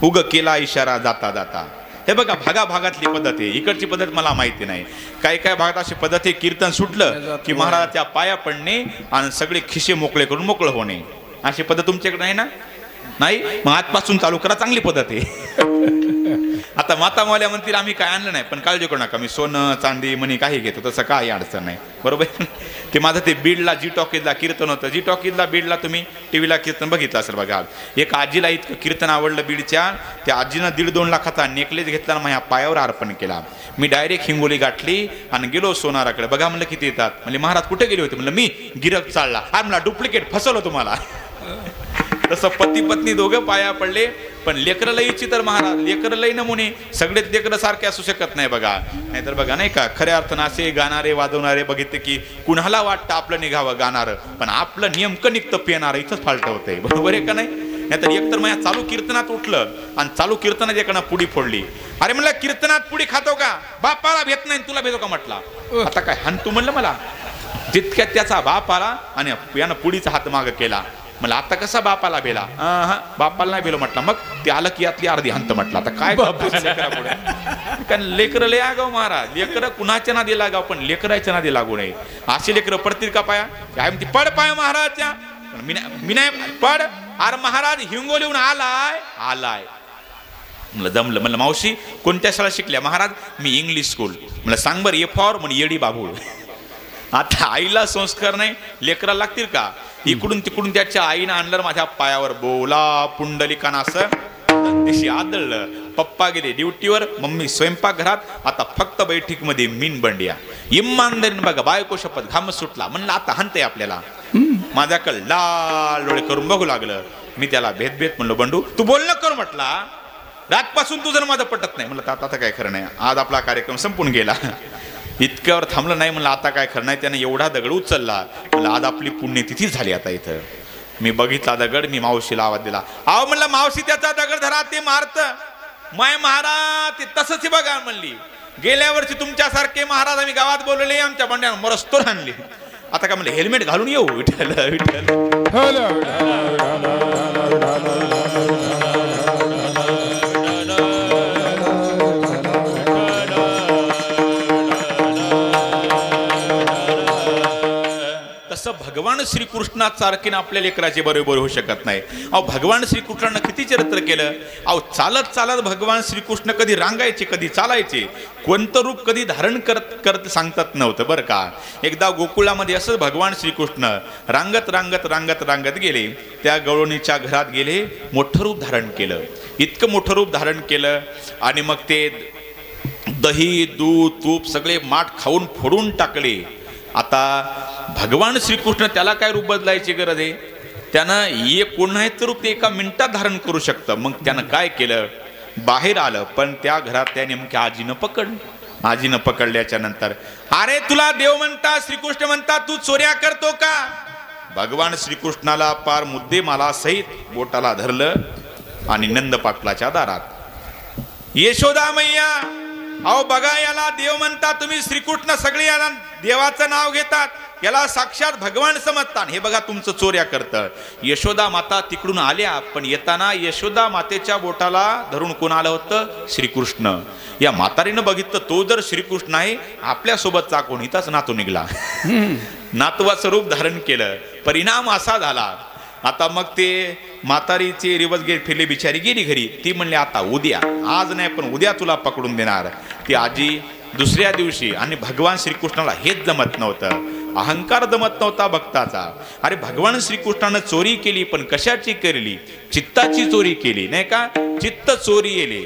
[SPEAKER 1] उग केला इशारा जाता जाता। हे बघा भागाभागातली पद्धत आहे, इकडची पद्धत मला माहिती नाही। काही भागात अशी पद्धत आहे, कीर्तन सुटलं की महाराजाच्या पाया पडणे आणि सगळे खिशे मोकळे करून मोकळं होणे, अशी पद्धत तुमच्याकडे नाही ना? नाही, मग आजपासून चालू करा, चांगली पद्धत आहे। आता माता मावल्या म्हणतील आम्ही काय आणलं नाही, पण काळजी करू नका, मी सोनं चांदी मणी काही घेतो, तसं काही अडचण नाही, बरोबर? ते माझं ते बीडला जी टॉकीजला कीर्तन होतं, जी टॉकीजला बीडला तुम्ही टीव्हीला कीर्तन बघितलं असेल बघा। एक आजीला इतकं कीर्तन आवडलं बीडच्या, त्या आजीनं 1.5-2 लाखाचा नेकलेस घेतला, माझ्या पायावर अर्पण केला। मी डायरेक्ट हिंगोली गाठली आणि गेलो सोनाराकडे, बघा म्हणलं किती येतात? म्हणजे महाराज कुठे गेले होते? म्हणलं मी गिरक चालला। हा म्हणला डुप्लिकेट, फसवलं तुम्हाला। तसं पती पत्नी दोघं पाया पडले, पण लेकरं लईची तर महाराज, लेकरं लई नमुने, सगळेच लेकरं सारखे असू शकत नाही बघा। नाहीतर बघा नाही का, खऱ्या अर्थानं असे गाणारे वाजवणारे बघितले की कुणाला वाटतं आपलं निघावं गाणारं, पण आपलं नेमकं निघतं पिणारं, इथंच फाल्ट होतंय, बरोबर आहे का नाही? नाहीतर एकतर माझ्या चालू कीर्तनात उठलं आणि चालू कीर्तनात एकानं पुडी फोडली। अरे म्हणलं कीर्तनात पुडी खातो का? बापाला भेट नाही, तुला भेटो का म्हटला? आता काय हान तू म्हणलं मला? जितक्यात त्याचा बाप आला आणि यानं पुडीचा हात माग केला। मला आता कसा बापाला बेला? बापाला नाही बेलो म्हटलं, मग ते आलं की यातली अर्धी हंत म्हटलं, आता काय कारण लेकरं लय आगाव महाराज, लेकरं कुणाच्या नादी लागाव, पण लेकराच्या नादी लागू नये। अशी लेकरं पडतील का पाया? काय म्हणते पड पाय महाराजच्या, मी नाही पड। अरे महाराज हिंगोलीहून आलाय म्हणलं जमलं। म्हणलं मावशी कोणत्या शाळा शिकल्या? महाराज मी इंग्लिश स्कूल। म्हणलं सांग बरं, ए फॉर म्हणे येडी बाबूळ। आता आईला संस्कार नाही, लेकराला लागतील का? इकडून तिकडून त्याच्या आईनं आणलं माझ्या पायावर, बोला पुंडलिकानं असं दिशी आदळलं। पप्पा गेले ड्युटीवर, मम्मी स्वयंपाकघरात, आता फक्त बैठक मध्ये मीन बंडिया। इमानदारीने बघा, बायको शपथ, घाम सुटला, म्हणलं आता हनते आपल्याला। माझ्याकडे लाल डोळे करून बघू लागलं. मी त्याला भेद म्हणलो, बंडू तू बोलणं कर म्हटला, रातपासून तुझं माझं पटत नाही. म्हणलं आता काय खरं नाही, आज आपला कार्यक्रम संपून गेला. इतक्यावर थांबलं नाही. म्हणलं आता काय खरं नाही. त्याने एवढा दगड उचलला. म्हणलं आज आपली पुण्यतिथी झाली. आता इथं मी बघितला दगड, मी मावशीला आवाज दिला. अहो म्हणलं मावशी त्याचा दगड धरा, ते मारत माय महाराज ते तसंच बघा म्हणली. गेल्या वर्षी तुमच्यासारखे महाराज आम्ही गावात बोलवले, आमच्या बंड्यानं मरस्तोर आणली. आता काय म्हणलं हेल्मेट घालून येऊ. विठ्ठल विठ्ठल. तसं भगवान श्रीकृष्णासारखे आपल्या लेकराचे बरोबर होऊ शकत नाही. अहो भगवान श्रीकृष्णानं किती चरित्र केलं. अहो चालत चालत भगवान श्रीकृष्ण कधी रांगायचे, कधी चालायचे, कोणतं रूप कधी धारण करत सांगतात नव्हतं बरं का. एकदा गोकुळामध्ये असंच भगवान श्रीकृष्ण रांगत रांगत रांगत रांगत गेले. त्या गवळणीच्या घरात गेले, मोठं रूप धारण केलं. इतकं मोठं रूप धारण केलं आणि मग ते दही दूध तूप सगळे माठ खाऊन फोडून टाकले. आता भगवान श्रीकृष्ण त्याला काय रूप बदलायची गरज आहे. त्यानं एक कोणाचं रूप ते एका मिनिटात धारण करू शकतं. मग त्यानं काय केलं, बाहेर आलं. पण त्या घरात त्या नेमक्या आजीनं पकडल्याच्या नंतर, अरे तुला देव म्हणता, श्रीकृष्ण म्हणता, तू चोऱ्या करतो का. भगवान श्रीकृष्णाला पार मुद्देमाला सहित बोटाला धरलं आणि नंद पाटलाच्या दारात, यशोदा मैया अहो बघा याला देव म्हणता तुम्ही, श्रीकृष्ण सगळे याला देवाचं नाव घेतात, याला साक्षात भगवान समजतात, हे बघा तुमचं चोऱ्या करतं. यशोदा माता तिकडून आल्या, पण येताना यशोदा मातेच्या बोटाला धरून कोण आलं होतं, श्रीकृष्ण. या म्हातारीनं बघितलं तो जर श्रीकृष्ण आहे, आपल्यासोबतचा कोण, इथंच नातू निघला. नातवाचं रूप धारण केलं. परिणाम असा झाला, आता मग ते म्हातारीचे रिवर्स गेट फिरले, बिचारी गेली घरी. ती म्हणली आता उद्या, आज नाही पण उद्या तुला पकडून देणार. ती आजी दुसऱ्या दिवशी, आणि भगवान श्रीकृष्णाला हेच जमत नव्हतं, अहंकार जमत नव्हता भक्ताचा. अरे भगवान श्रीकृष्णानं चोरी केली, पण कशाची केली, चित्ताची चोरी केली नाही का. चित्त चोरी येले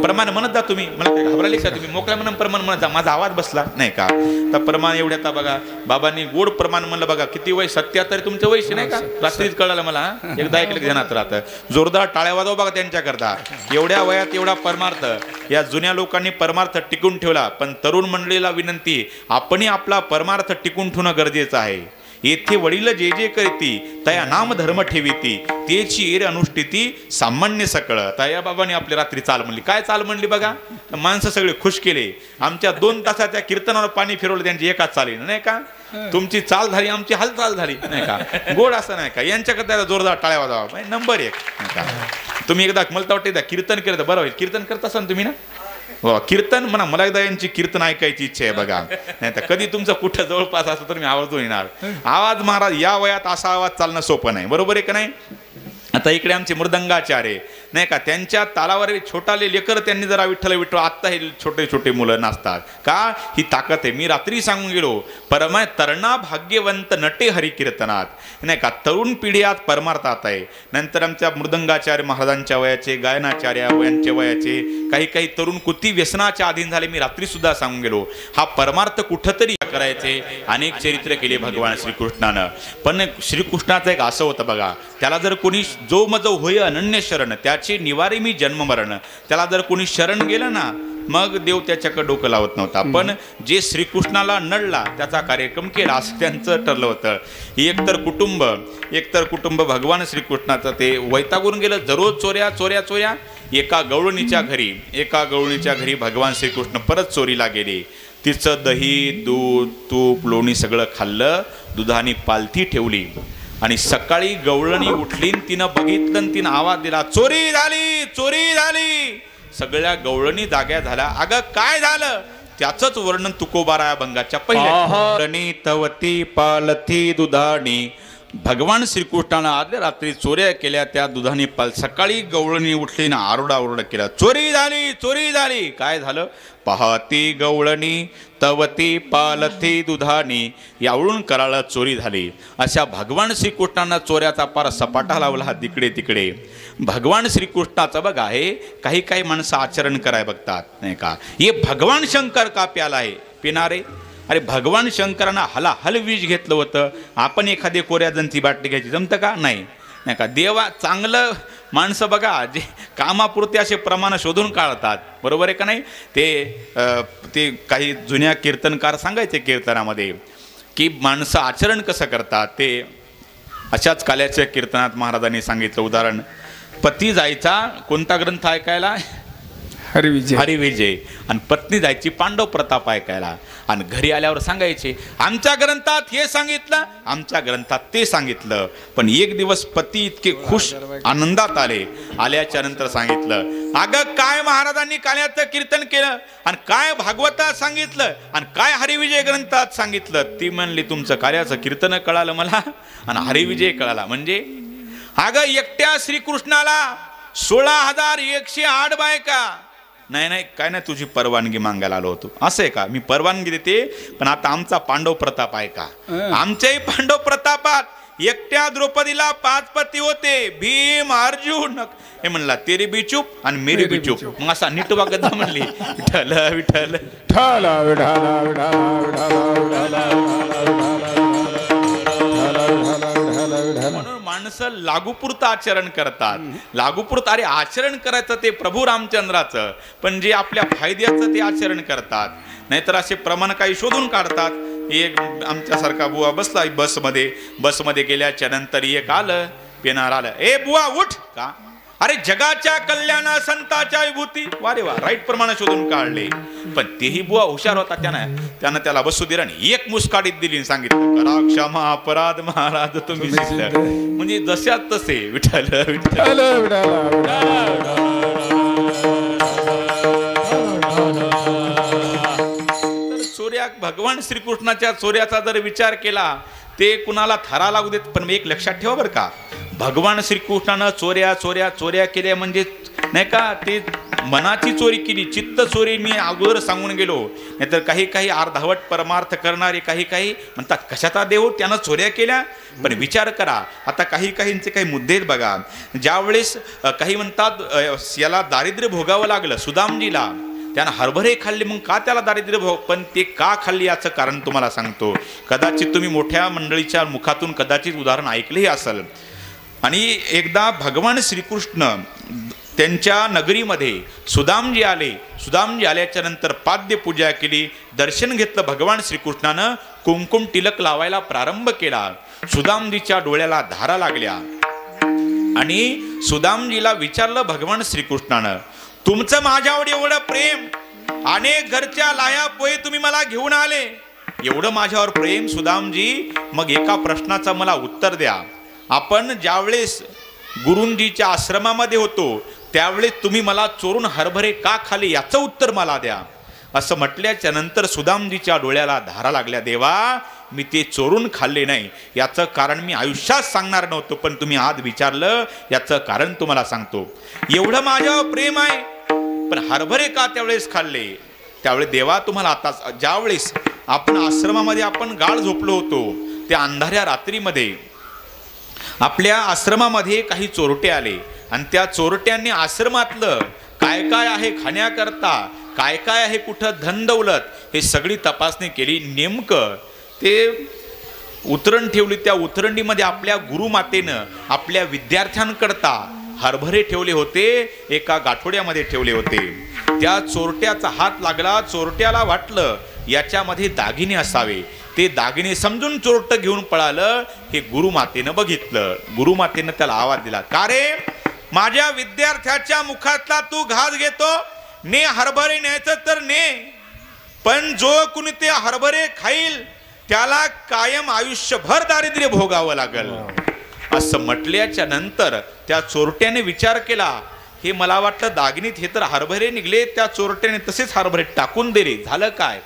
[SPEAKER 1] प्रमाण म्हणत जा तुम्ही, मला काय घाबरले का तुम्ही, मोकळ्या म्हणून प्रमाण म्हणत जा, माझा आवाज बसला नाही का. तर प्रमाण एवढ्या आता बघा, बाबांनी गोड प्रमाण म्हणलं बघा, किती वय 77 तुमचं वयशी नाही का, रात्रीच कळलं मला. एकदा ऐकलं ध्यानात राहतं. जोरदार टाळ्या वाजवा बघा त्यांच्याकरता. एवढ्या वयात एवढा परमार्थ या जुन्या लोकांनी परमार्थ टिकून ठेवला. पण तरुण मंडळीला विनंती, आपणही आपला परमार्थ टिकून ठेवणं गरजेचं आहे. येथे वडील जे जे करती तया नाम धर्म ठेवीती, तेची एर अनुष्ठिती सामान्य सकळ. तया बाबांनी आपली रात्री चाल म्हणली. काय चाल म्हणली बघा, माणसं सगळे खुश केले. आमच्या 2 तासाच्या कीर्तनावर पाणी फिरवलं त्यांची एकाच चालीनं नाही का. तुमची चाल झाली, आमची हालचाल झाली नाही का. गोड असं नाही का. यांच्याकडे जोरदार टाळ्या वाजवा, नंबर 1 नाही का. तुम्ही एकदा मला वाटतं कीर्तन केलं तर बरं होईल. कीर्तन करत असाल तुम्ही ना, कीर्तन म्हणा. मला एकदा यांची कीर्तन ऐकायची इच्छा आहे बघा. नाही तर कधी तुमचं कुठं जवळपास असं तर मी आवर्जून येणार. आवाज महाराज या वयात असा आवाज चालणं सोपं नाही, बरोबर आहे का नाही. आता इकडे आमचे मृदंगाचार्य नाही का, त्यांच्या तालावर छोटाले लेकर त्यांनी जरा विठ्ठल विठ्ठल. आत्ता हे छोटे छोटे मुलं नाचतात का, ही ताकद आहे. मी रात्री सांगून गेलो, परमाय तरणा भाग्यवंत नटे हरी कीर्तनात नाही का. तरुण पिढी आज परमार्थात आहे. नंतर आमच्या मृदंगाचार्य महाराजांच्या वयाचे, गायनाचार्य यांच्या वयाचे काही तरुण कुती व्यसनाच्या अधीन झाले. मी रात्री सुद्धा सांगून गेलो, हा परमार्थ कुठंतरी करायचे. अनेक चरित्र केले भगवान श्रीकृष्णानं. पण श्रीकृष्णाचं एक असं होतं बघा, त्याला जर कोणी जो मज होय अनन्य शरण, त्याची निवारी मी जन्म मरण. त्याला जर कोणी शरण गेलं ना, मग देव त्याच्याकडे डोकं लावत नव्हता. पण जे श्रीकृष्णाला नडला त्याचा कार्यक्रम केला, असं त्यांचं ठरलं होतं. एकतर कुटुंब भगवान श्रीकृष्णाचं ते वैतागून गेलं. दररोज चोऱ्या चोऱ्या चोऱ्या. एका गवळणीच्या घरी भगवान श्रीकृष्ण परत चोरीला गेले. तिचं दही दूध तूप लोणी सगळं खाल्लं, दुधाने पालथी ठेवली. आणि सकाळी गवळणी उठली, तिनं बघितलं, तिनं आवाज दिला, चोरी झाली चोरी झाली. सगळ्या गवळणी जाग्या झाल्या. अगं काय झालं, त्याचंच वर्णन तुकोबाराया भंगाच्या पहिल्या. तवती पालथी दुधानी. भगवान श्रीकृष्णानं आदल्या रात्री चोऱ्या केल्या, त्या दुधाने सकाळी गवळणी उठली ना आरोडाओरडा केला, चोरी झाली चोरी झाली. काय झालं, पाहती गवळणी तवती पालथी दुधानी. यावळून कराळ चोरी झाली. अशा भगवान श्रीकृष्णांना चोऱ्याचा पार सपाटा लावला हा तिकडे तिकडे. भगवान श्रीकृष्णाचं बघा, हे काही माणसं आचरण कराय बघतात नाही का. हे भगवान शंकर का प्याला आहे पिणारे. अरे भगवान शंकरांना हलाहल विष घेतलं होतं, आपण एखादी कोऱ्या जंती बाटली घ्यायची जमतं का? नाही नाही का? देवा चांगलं माणसं बघा जे कामापुरते असे प्रमाण शोधून काढतात, बरोबर आहे का नाही? ते काही जुन्या कीर्तनकार सांगायचे कीर्तनामध्ये की माणसं आचरण कसं करतात ते. अशाच काल्याच्या कीर्तनात महाराजांनी सांगितलं उदाहरण, पती जायचा कोणता ग्रंथ ऐकायला? हरिविजय. आणि पत्नी जायची पांडव प्रताप ऐकायला. आणि घरी आल्यावर सांगायचे आमच्या ग्रंथात हे सांगितलं, आमच्या ग्रंथात ते सांगितलं. पण एक दिवस पती इतके खुश आनंदात आल्याच्या नंतर सांगितलं, अगं काय महाराजांनी काल्याचं कीर्तन केलं, आणि काय भागवतात सांगितलं, आणि काय हरिविजय ग्रंथात सांगितलं. ती म्हणली तुमचं काल्याचं कीर्तन कळालं मला, आणि हरिविजय कळाला. म्हणजे अगं एकट्या श्रीकृष्णाला 16,108 बायका. नाही नाही काय नाही, तुझी परवानगी मागायला आलो होतो. असं आहे का? मी परवानगी देते, पण आता आमचा पांडव प्रताप आहे का? आमच्याही पांडव प्रतापात एकट्या द्रौपदीला 5 पती होते, भीम अर्जुन. हे म्हणला तेरी बी चूप आणि मेरी बी चूप. मग असा नीट वागत म्हणली विठ्ठल विठ्ठल म्हणून माणसं लागूपुरतं आचरण करतात. लागूपुरतं अरे आचरण करायचं ते प्रभू रामचंद्राचं, पण जे आपल्या फायद्याचं ते आचरण करतात. नाहीतर असे प्रमाण काही शोधून काढतात. एक आमच्यासारखा बुवा बसला बसमध्ये गेल्याच्या नंतर एक आलं पेनार आलं, ए बुवा उठ का? अरे जगाच्या कल्याणा संताच्या विभूती. वारे वा, राईट प्रमाण शोधून काढले. पण तेही बुवा हुशार होता, त्यानं त्याला बसू दिला आणि एक मुस्काडीत दिली, सांगितलं करा क्षमा अपराध महाराज तुम्ही. म्हणजे जशात तसे विठ्ठल विठ्ठल. चोऱ्या भगवान श्रीकृष्णाच्या चोऱ्याचा जर विचार केला ते कुणाला थरा लागू देत. पण एक लक्षात ठेवा बरं का, भगवान श्रीकृष्णानं चोऱ्या केल्या म्हणजे नाही का, ते मनाची चोरी केली, चित्त चोरी. मी अगोदर सांगून गेलो. नाहीतर काही अर्धवट परमार्थ करणारे काही म्हणतात कशाचा देव त्यानं चोऱ्या केल्या. पण विचार करा, आता काहींचे काही मुद्दे आहेत बघा. ज्यावेळेस काही म्हणतात याला दारिद्र्य भोगावं लागलं सुदामजीला, त्यानं हरभरे खाल्ले. मग का त्याला दारिद्र्य भोग? पण ते का खाल्ले याचं कारण तुम्हाला सांगतो. कदाचित तुम्ही मोठ्या मंडळीच्या मुखातून कदाचित उदाहरण ऐकलेही असेल. आणि एकदा भगवान श्रीकृष्ण त्यांच्या नगरीमध्ये सुदामजी आल्याच्या नंतर पाद्य पूजा केली, दर्शन घेतलं. भगवान श्रीकृष्णानं कुंकुम टिलक लावायला प्रारंभ केला. सुदामजीच्या डोळ्याला धारा लागल्या आणि सुदामजीला विचारलं भगवान श्रीकृष्णानं, तुमचं माझ्यावर एवढं प्रेम, अनेक घरच्या लाया पोहे तुम्ही मला घेऊन आले, एवढं माझ्यावर प्रेम सुदामजी, मग एका प्रश्नाचं मला उत्तर द्या. आपण ज्यावेळेस गुरुंजीच्या आश्रमामध्ये होतो त्यावेळेस तुम्ही मला चोरून हरभरे का खाले याचं उत्तर मला द्या. असं म्हटल्याच्या नंतर सुदामजीच्या डोळ्याला धारा लागल्या, देवा मी ते चोरून खाल्ले नाही, याचं कारण मी आयुष्यात सांगणार नव्हतं, पण तुम्ही आज विचारलं याचं कारण तुम्हाला सांगतो. एवढं माझ्यावर प्रेम आहे, पण हरभरे का त्यावेळेस खाल्ले? त्यावेळेस देवा तुम्हाला आता ज्यावेळेस आपण आश्रमामध्ये आपण गाढ झोपलो होतो त्या अंधाऱ्या रात्रीमध्ये आपल्या आश्रमामध्ये काही चोरटे आले आणि त्या चोरट्यांनी आश्रमातलं काय काय आहे खाण्याकरता, काय काय आहे कुठं धन दौलत, हे सगळी तपासणी केली. नेमकं ते उतरण ठेवली. त्या उतरणीमध्ये आपल्या गुरुमातेनं आपल्या विद्यार्थ्यांकरता हरभरे ठेवले होते, एका गाठोड्यामध्ये ठेवले होते. त्या चोरट्याचा हात लागला. चोरट्याला वाटलं याच्यामध्ये दागिने असावे. ते दागिने समजून चोरट घेऊन पळालं. हे गुरुमातेनं बघितलं. गुरुमातेनं त्याला आवाज दिला, का रे माझ्या विद्यार्थ्याच्या मुखातला तू घास घेतो? ने हरभरे न्यायचं तर ने, पण जो कुणी ते हरभरे खाईल त्याला कायम आयुष्यभर दारिद्र्य भोगावं लागल. असं म्हटल्याच्या नंतर त्या चोरट्याने विचार केला, हे मला वाटलं दागिनीत हे तर हरभरे निघले. त्या चोरट्याने तसेच हरभरे टाकून दिले. झालं काय,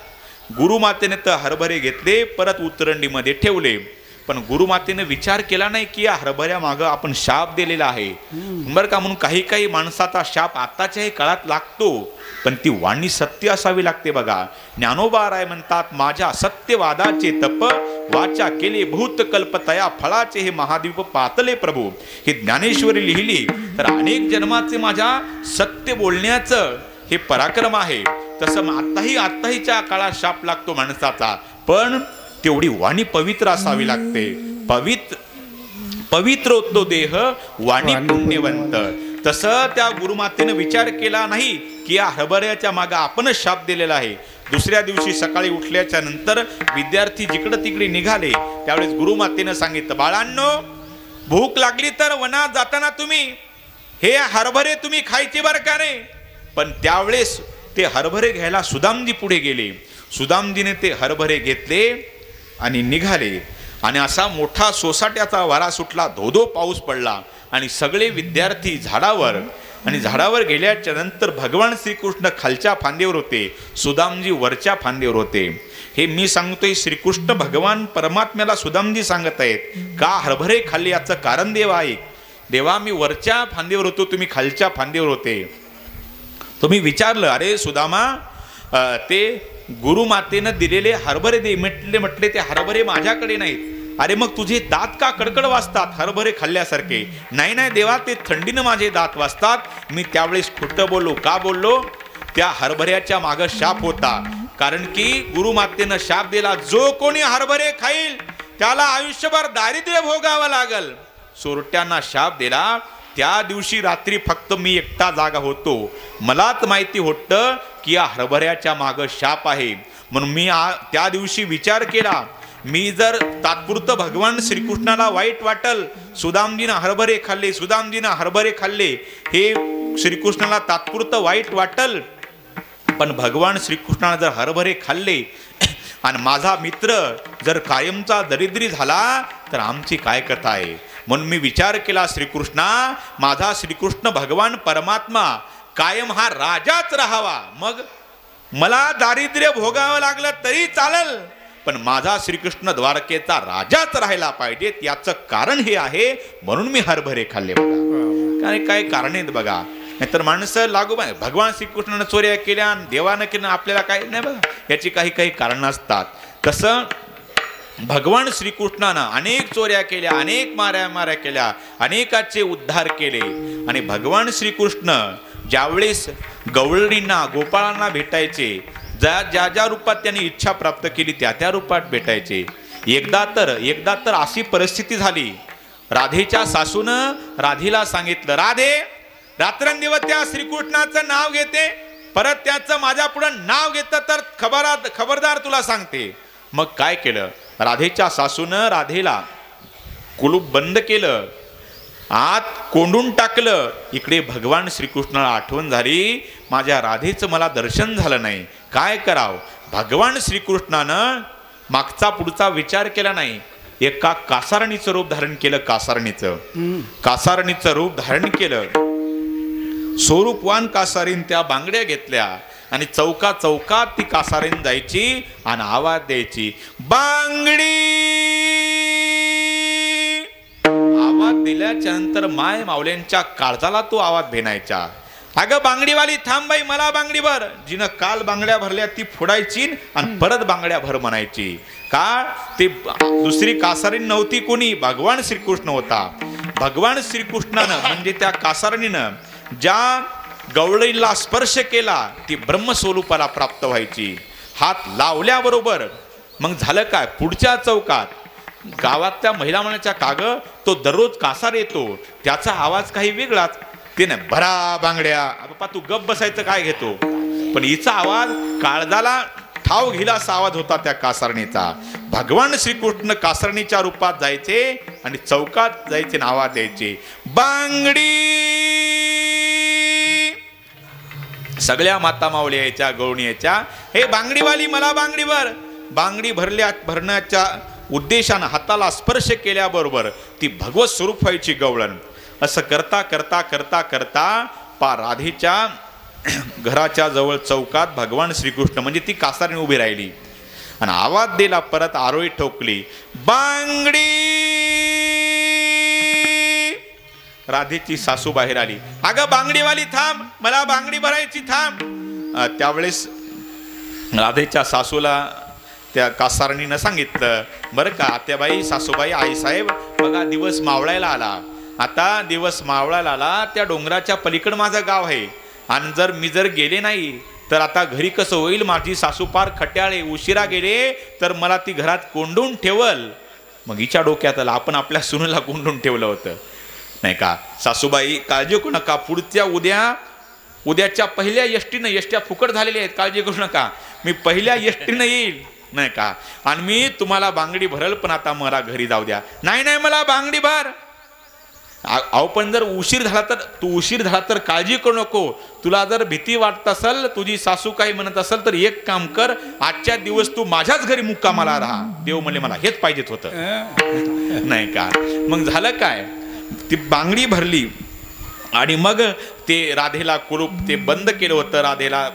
[SPEAKER 1] गुरुमातेने तर हरभरे घेतले, परत उतरंडीमध्ये ठेवले. पण गुरुमातेने विचार केला नाही की या हरभऱ्या मागं आपण शाप दिलेला आहे बरं का. म्हणून काही माणसाचा शाप आताच्याही काळात लागतो, पण ती वाणी सत्य असावी लागते बघा. ज्ञानोबा राय म्हणतात, माझ्या सत्यवादाचे तप वाचा केले भूत कल्पतया फळाचे हे महाद्वीप पातले प्रभू. हे ज्ञानेश्वरी लिहिली तर अनेक जन्माचे माझ्या सत्य बोलण्याचं हे पराक्रम आहे. तसं आत्ताहीच्या काळात शाप लागतो माणसाचा. पण तेवढी वाणी पवित्र असावी लागते. पवित्र होतो देह वाणी पुण्यवंत. तसं त्या गुरुमातेनं विचार केला नाही की या हरभऱ्याच्या मागे आपणच शाप दिलेला आहे. दुसऱ्या दिवशी सकाळी उठल्याच्या नंतर विद्यार्थी जिकडे तिकडे निघाले. त्यावेळेस गुरुमातेनं सांगितलं, बाळांनो, भूक लागली तर वनात जाताना तुम्ही हे हरभरे तुम्ही खायचे बरं का रे. पण त्यावेळेस ते हरभरे घ्यायला सुदामजी पुढे गेले. सुदामजीने ते हरभरे घेतले आणि निघाले. आणि असा मोठा सोसाट्याचा वारा सुटला, धोधो पाऊस पडला आणि सगळे विद्यार्थी झाडावर. आणि झाडावर गेल्याच्या नंतर भगवान श्रीकृष्ण खालच्या फांदीवर होते, सुदामजी वरच्या फांदीवर होते. हे मी सांगतोय, श्रीकृष्ण भगवान परमात्म्याला सुदामजी सांगत आहेत का हरभरे खाल्ले याचं कारण देवा आहे. देवा, मी वरच्या फांदीवर होतो, तुम्ही खालच्या फांदीवर होते. तुम्ही विचारलं, अरे सुदामा, ते गुरुमातेनं दिलेले हरभरे दे. म्हटले ते हरभरे माझ्याकडे नाहीत. अरे मग तुझे दात का कडकड वाजतात हरभरे खाल्ल्यासारखे. नाही देवा, ते थंडीनं माझे दात वाजतात. मी त्यावेळेस खोटं बोललो. का बोललो? त्या हरभऱ्याच्या मागं शाप होता. कारण की गुरुमातेनं शाप दिला, जो कोणी हरभरे खाईल त्याला आयुष्यभर दारिद्र्य भोगावं लागल. चोरट्यांना शाप दिला. त्या दिवशी रात्री फक्त मी एकटा जागा होतो. मलाच माहिती होतं की या हरभऱ्याच्या मागं शाप आहे. म्हणून मी त्या दिवशी विचार केला, मी जर तात्पुरतं भगवान श्रीकृष्णाला वाईट वाटल, सुदामजीनं हरभरे खाल्ले, सुदामजीनं हरभरे खाल्ले, हे श्रीकृष्णाला तात्पुरतं वाईट वाटल. पण भगवान श्रीकृष्णाने जर हरभरे खाल्ले आणि माझा मित्र जर कायमचा दरिद्री झाला तर आमची काय कथा आहे. म्हणून मी विचार केला, श्रीकृष्णा, माझा श्रीकृष्ण भगवान परमात्मा कायम हा राजाच राहावा. मग मला दारिद्र्य भोगावं लागलं तरी चालेल, पण माझा श्रीकृष्ण द्वारकेचा राजाच राहायला पाहिजे. याचं कारण हे आहे, म्हणून मी हरभरे खाल्ले. बघा काय कारण आहेत बघा. नाहीतर माणसं लागू भगवान श्रीकृष्णानं चोऱ्या केल्या, देवानं केल्या, आपल्याला काय नाही बघा. याची काही कारणं असतात. तसं भगवान श्रीकृष्णानं अनेक चोऱ्या केल्या, अनेक माऱ्या केल्या, अनेकाचे उद्धार केले. आणि भगवान श्रीकृष्ण ज्यावेळेस गवळणींना, गोपाळांना भेटायचे, ज्या रूपात त्यांनी इच्छा प्राप्त केली त्या रूपात भेटायचे. एकदा तर अशी परिस्थिती झाली, राधेच्या सासूनं राधेला सांगितलं, राधे, रात्रंदिवस त्या श्रीकृष्णाचं नाव घेते, परत त्याचं माझ्या पुढे नाव घेतं तर खबरदार तुला सांगते. मग काय केलं? राधेच्या सासूनं राधेला कुलूप बंद केलं, आत कोंडून टाकलं. इकडे भगवान श्रीकृष्णाला आठवण झाली, माझ्या राधेचं मला दर्शन झालं नाही, काय करावं. भगवान श्रीकृष्णानं मागचा पुढचा विचार केला नाही. एका कासारणीचं रूप धारण केलं. कासारणीचं रूप धारण केलं. स्वरूपवान कासारीन त्या बांगड्या घेतल्या आणि चौकात ती कासारीन जायची आणि आवाज द्यायची, बांगडी. आवाज दिल्याच्या नंतर माय मावल्यांच्या काळजाला तो आवाज भेणायचा. अगं बांगडीवाली, थांब बाई, मला बांगडी भर. जिनं काल बांगड्या भरल्या ती फोडायची आणि परत बांगड्या भर म्हणायची. का? ते दुसरी कासारीण नव्हती कोणी, भगवान श्रीकृष्ण होता. भगवान श्रीकृष्णानं म्हणजे त्या कासारणीनं ज्या गवळीला स्पर्श केला ती ब्रह्मस्वरूपाला प्राप्त व्हायची. हात लावल्याबरोबर मग झालं काय? पुढच्या चौकात गावातल्या महिला म्हणायच्या, काग तो दररोज कासार येतो, त्याचा आवाज काही वेगळाच. ते नाही, भरा बांगड्या. बाप्पा तू गप बसायचं काय घेतो. पण हिचा आवाज काळजाला ठाव घेला असा आवाज होता त्या कासारणीचा. भगवान श्रीकृष्ण कासारणीच्या रूपात जायचे आणि चौकात जायचे आणि आवाज द्यायचे, बांगडी. सगळ्या माता मावली यायच्या, गवळणी यायच्या, हे बांगडीवाली, मला बांगडी भर. बांगडी भरण्याच्या उद्देशानं हाताला स्पर्श केल्याबरोबर ती भगवत स्वरूप व्हायची गवळण. असं करता करता करता करता राधेच्या घराच्या जवळ चौकात भगवान श्रीकृष्ण म्हणजे ती कासारीण उभी राहिली आणि आवाज दिला, परत आरोळी ठोकली, बांगडी. राधेची सासू बाहेर आली, अगं बांगडीवाली थांब, मला बांगडी भरायची, थांब. त्यावेळेस राधेच्या सासूला त्या कासारणीनं सांगितलं, बरं का आत्याबाई, सासूबाई, आईसाहेब, बघा दिवस मावळायला आला. आता दिवस मावळायला आला, त्या डोंगराच्या पलीकडे माझं गाव आहे आणि जर मी गेले नाही तर आता घरी कसं होईल, माझी सासू पार खट्याळे, उशिरा गेले तर मला ती घरात कोंडून ठेवल. मग हिच्या डोक्यात आलं आपण आपल्या सुनेला कोंडून ठेवलं होतं नाही का. सासूबाई काळजी करू नका, पुढच्या उद्याच्या पहिल्या एसटीनं, एसट्या फुकट झालेल्या आहेत, काळजी करू नका, मी पहिल्या एसटीनं येईल नाही का, आणि मी तुम्हाला बांगडी भरल, पण आता मला घरी जाऊ द्या. नाही नाही मला बांगडी भर. अहो पण जर उशीर झाला तर तू उशीर झाला तर काळजी करू नको. तुला जर भीती वाटत असेल, तुझी सासू काही म्हणत असेल, तर एक काम कर, आजच्या दिवस तू माझ्याच घरी मुक्कामाला राहा. देव म्हणले मला हेच पाहिजेत होतं नाही का. मग झालं काय, ती बांगडी भरली आणि मग ते राधेला कुलूप ते बंद केलं होतं, राधेला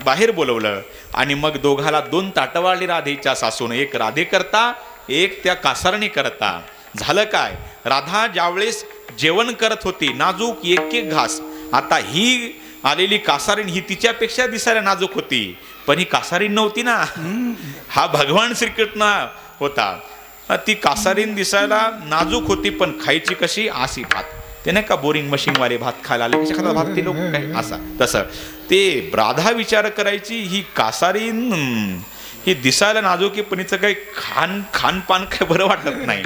[SPEAKER 1] बाहेर बोलवलं आणि मग दोघाला 2 ताटं वाढली राधेच्या सासून, एक राधे करता एक त्या कासारणी करता. झालं काय, राधा ज्यावेळेस जेवण करत होती, नाजूक एक एक घास, आता ही आलेली कासारीण ही तिच्यापेक्षा दिसायला नाजूक होती, पण ही कासारीण नव्हती ना, हा भगवान श्रीकृष्ण होता. ती कासारीण दिसायला नाजूक होती, पण खायची कशी, आसी भात. ते नाही का बोरिंग मशीन वाले भात खायला आले कशा खाता भात ते लोक काय, असा तसं ते राधा विचार करायची, ही कासारीण ही दिसायला नाजूक आहे, पण हिचं काही खानपान काय बरं वाटत नाही.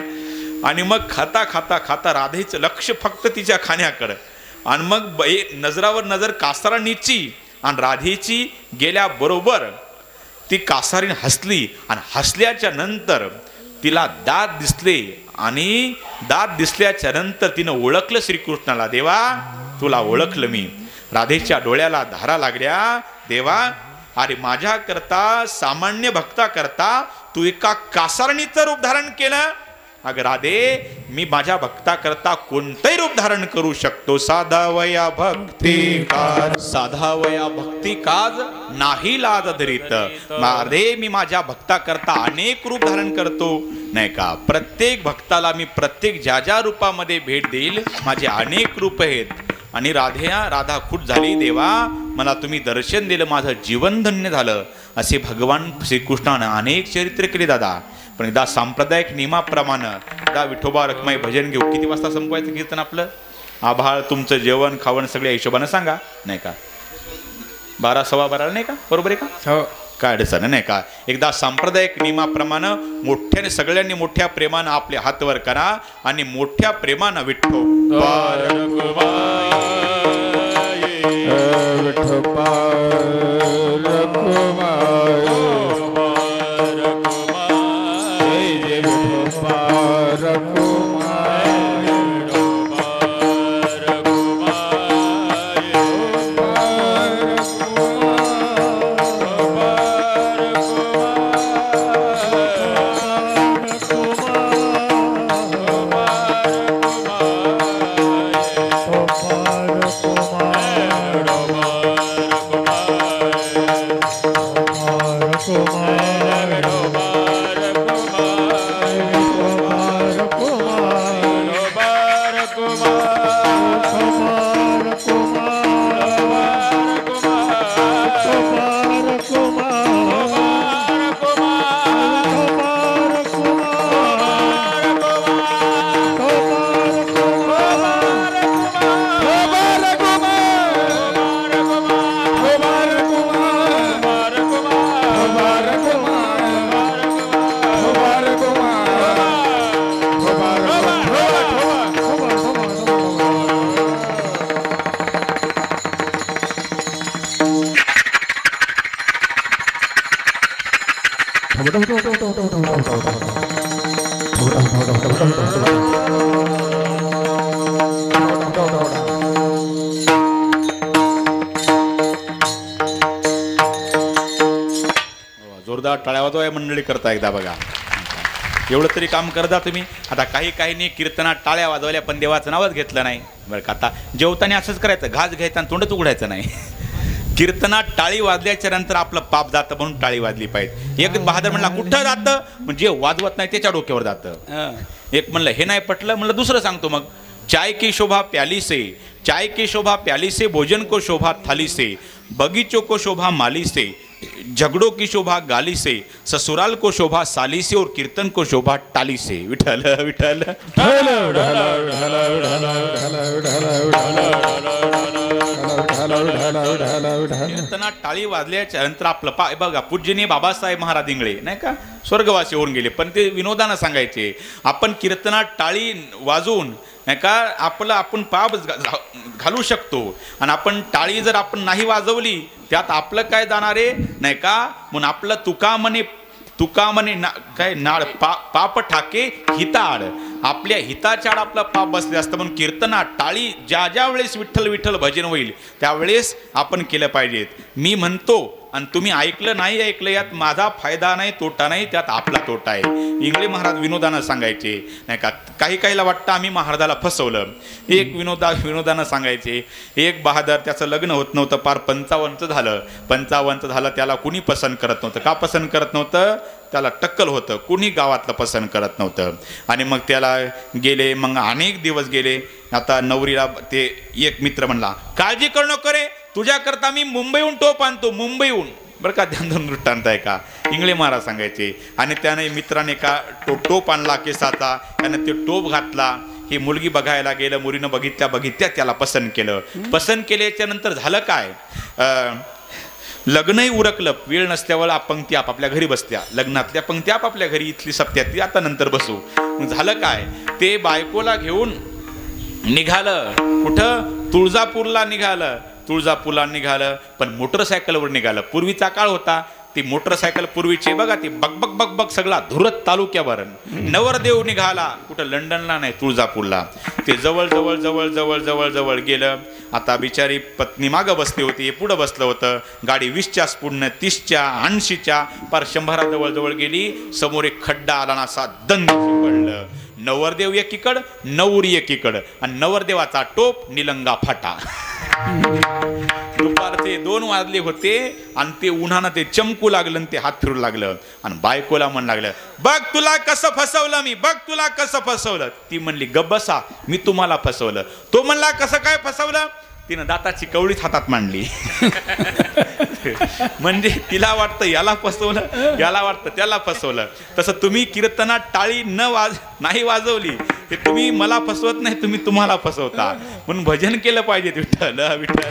[SPEAKER 1] आणि मग खाता खाता खाता राधेचं लक्ष फक्त तिच्या खाण्याकडं, आणि मग नजरावर नजर कासारणीची आणि राधेची गेल्याबरोबर ती कासारीण हसली, आणि हसल्याच्या नंतर तिला दात दिसले, आणि दात दिसल्याच्या नंतर तिनं ओळखलं श्रीकृष्णाला, देवा तुला ओळखलं मी. राधेच्या डोळ्याला धारा लागल्या, देवा अरे माझ्या करता, सामान्य भक्ता करता तू एका कासारणीचं रूप धारण केलं. अगं राधे, मी माझ्या भक्ता करता कोणतंही रूप धारण करू शकतो. साधावया भक्ती काज, साधावया भक्ती काज नाही लाज धरीत. राधे, मी माझ्या भक्ता करता अनेक रूप धारण करतो नाही का. प्रत्येक भक्ताला मी प्रत्येक ज्या ज्या रूपामध्ये भेट देईल, माझे अनेक रूप आहेत. आणि राधा खुश झाली, देवा मला तुम्ही दर्शन दिलं, माझं जीवन धन्य झालं. असे भगवान श्रीकृष्णानं अनेक चरित्र केले दादा. पण एकदा सांप्रदायिक नियमाप्रमाणे एकदा विठोबा रखमाई भजन घेऊ. किती वाजता संपवायचं कीर्तन आपलं? आभाळ तुमचं जेवण खावण सगळ्या हिशोबानं सांगा नाही का. 12 सव्वा 12 नाही का, बरोबर आहे का? हो, काय अडचण नाही का. एकदा सांप्रदायिक नियमाप्रमाणे मोठ्याने सगळ्यांनी मोठ्या प्रेमानं आपले हात वर करा आणि मोठ्या प्रेमानं जोरदार टाळ्या वाजवा मंडळी करता एकदा बघा. एवढं तरी काम करता तुम्ही. आता काही कीर्तनात टाळ्या वाजवल्या पण देवाचं नावच घेतलं नाही बरं का. आता जेवताना असंच करायचं, घास घ्यायचा आणि तोंडच उघडायचं नाही. कीर्तनात टाळी वाजल्याच्या नंतर आपलं पाप जातं म्हणून टाळी वाजली पाहिजे. एक बहादर म्हणला कुठं जातं, म्हणजे वाजवत नाही त्याच्या डोक्यावर जातं. एक म्हणलं हे नाही पटलं, म्हणलं दुसरं सांगतो मग. चाय की शोभा प्याली से, चाय की शोभा प्याली से, भोजन को शोभा थाली से, बगीचों को शोभा माली से, झगड़ों की शोभा गाली से, ससुराल को शोभा साली से और कीर्तन को शोभा टाली से. विठल विठल कीर्तनात टाळी वाजल्याच्या नंतर आपलं बघा पूज्यनीय बाबासाहेब महाराज इंगळे नाही का स्वर्गवासी होऊन गेले, पण ते विनोदानं सांगायचे आपण कीर्तनात टाळी वाजवून नाही का आपण पाप घालू शकतो, आणि आपण टाळी जर आपण नाही वाजवली त्यात आपलं काय जाणार आहे नाही का. म्हणून आपलं तुका म्हणे काय नाळ पाप ठाके हिताड, आपल्या हिताच्या आड आपलं पाप बसले असतं. म्हणून कीर्तनात टाळी ज्या वेळेस विठ्ठल विठ्ठल भजन होईल त्यावेळेस आपण केलं पाहिजेत. मी म्हणतो आणि तुम्ही ऐकलं नाही ऐकलं यात माझा फायदा नाही तोटा नाही, त्यात आपला तोटा आहे. इंगळे महाराज विनोदानं सांगायचे नाही का. काहीला वाटतं आम्ही महाराजाला फसवलं. एक विनोदानं सांगायचे एक बहादर त्याचं लग्न होत नव्हतं, पार 55 झालं त्याला कुणी पसंत करत नव्हतं. का पसंत करत नव्हतं, त्याला टक्कल होतं, कुणी गावातलं पसंत करत नव्हतं. आणि मग त्याला गेले, मग अनेक दिवस गेले. आता नवरीला ते एक मित्र म्हणला काळजी करू नको रे, तुझ्याकरता मी मुंबईहून टोप आणतो, मुंबईहून. बरं का, ध्यान वृत्तांत आहे का. इंगळे महाराज सांगायचे. आणि त्याने मित्राने का टोप आणला केसाचा, त्याने ते टोप घातला. ही मुलगी बघायला गेलं, मुलीनं बघितल्या त्याला पसंत केलं. पसंत केल्याच्या नंतर झालं काय, लग्नही उरकलं. वेळ नसल्यावर पंक्ती आपापल्या घरी बसत्या, लग्नातल्या पंक्ती आपापल्या घरी, इथली सप्त्यातली आता नंतर बसू. झालं काय, ते बायकोला घेऊन निघालं. कुठं, तुळजापूरला निघालं, पण मोटरसायकलवर निघालं. पूर्वीचा काळ होता, ती मोटरसायकल पूर्वीचे बघा, ती बग सगळा धुरत तालुक्यावर. नवरदेव निघाला कुठं, लंडनला नाही, तुळजापूरला. ते जवळ गेलं. आता बिचारी पत्नी मागं बसली होती, पुढं बसलं होतं. गाडी 20च्या स्पीडनं 30च्या 80च्या पार 100 जवळ गेली. समोर एक खड्डा आला ना, असा दंग पडलं. नवरदेव एकीकड, नवरी एकीकड, आणि नवरदेवाचा टोप निलंगा फाटा. दुपारचे 2 वाजले होते आणि ते उन्हानं ते चमकू लागलं आणि ते हात फिरू लागलं. आणि बायकोला म्हण लागलं बघ तुला कसं फसवलं. ती म्हणली गप्प बसा, मी तुम्हाला फसवलं. तो म्हणला कसं काय फसवलं. तिनं दाताची कवळीच हातात मांडली. म्हणजे तिला वाटतं याला फसवलं, याला वाटतं त्याला फसवलं. तसं तुम्ही कीर्तनात टाळी नाही वाजवली ते तुम्ही मला फसवत नाही, तुम्ही तुम्हाला फसवता. म्हणून भजन केलं पाहिजे. विठ्ठल विठ्ठल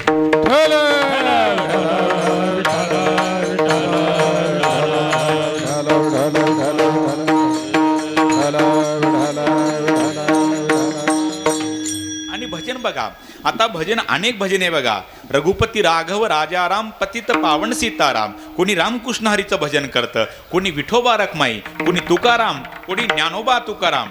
[SPEAKER 1] आणि भजन बघा. आता भजन अनेक भजन आहे बघा. रघुपती राघव राजाराम पतित पावन सीताराम. कोणी रामकृष्ण हरीचं भजन करतं, कोणी विठोबा रखमाई, कोणी तुकाराम, कोणी ज्ञानोबा तुकाराम.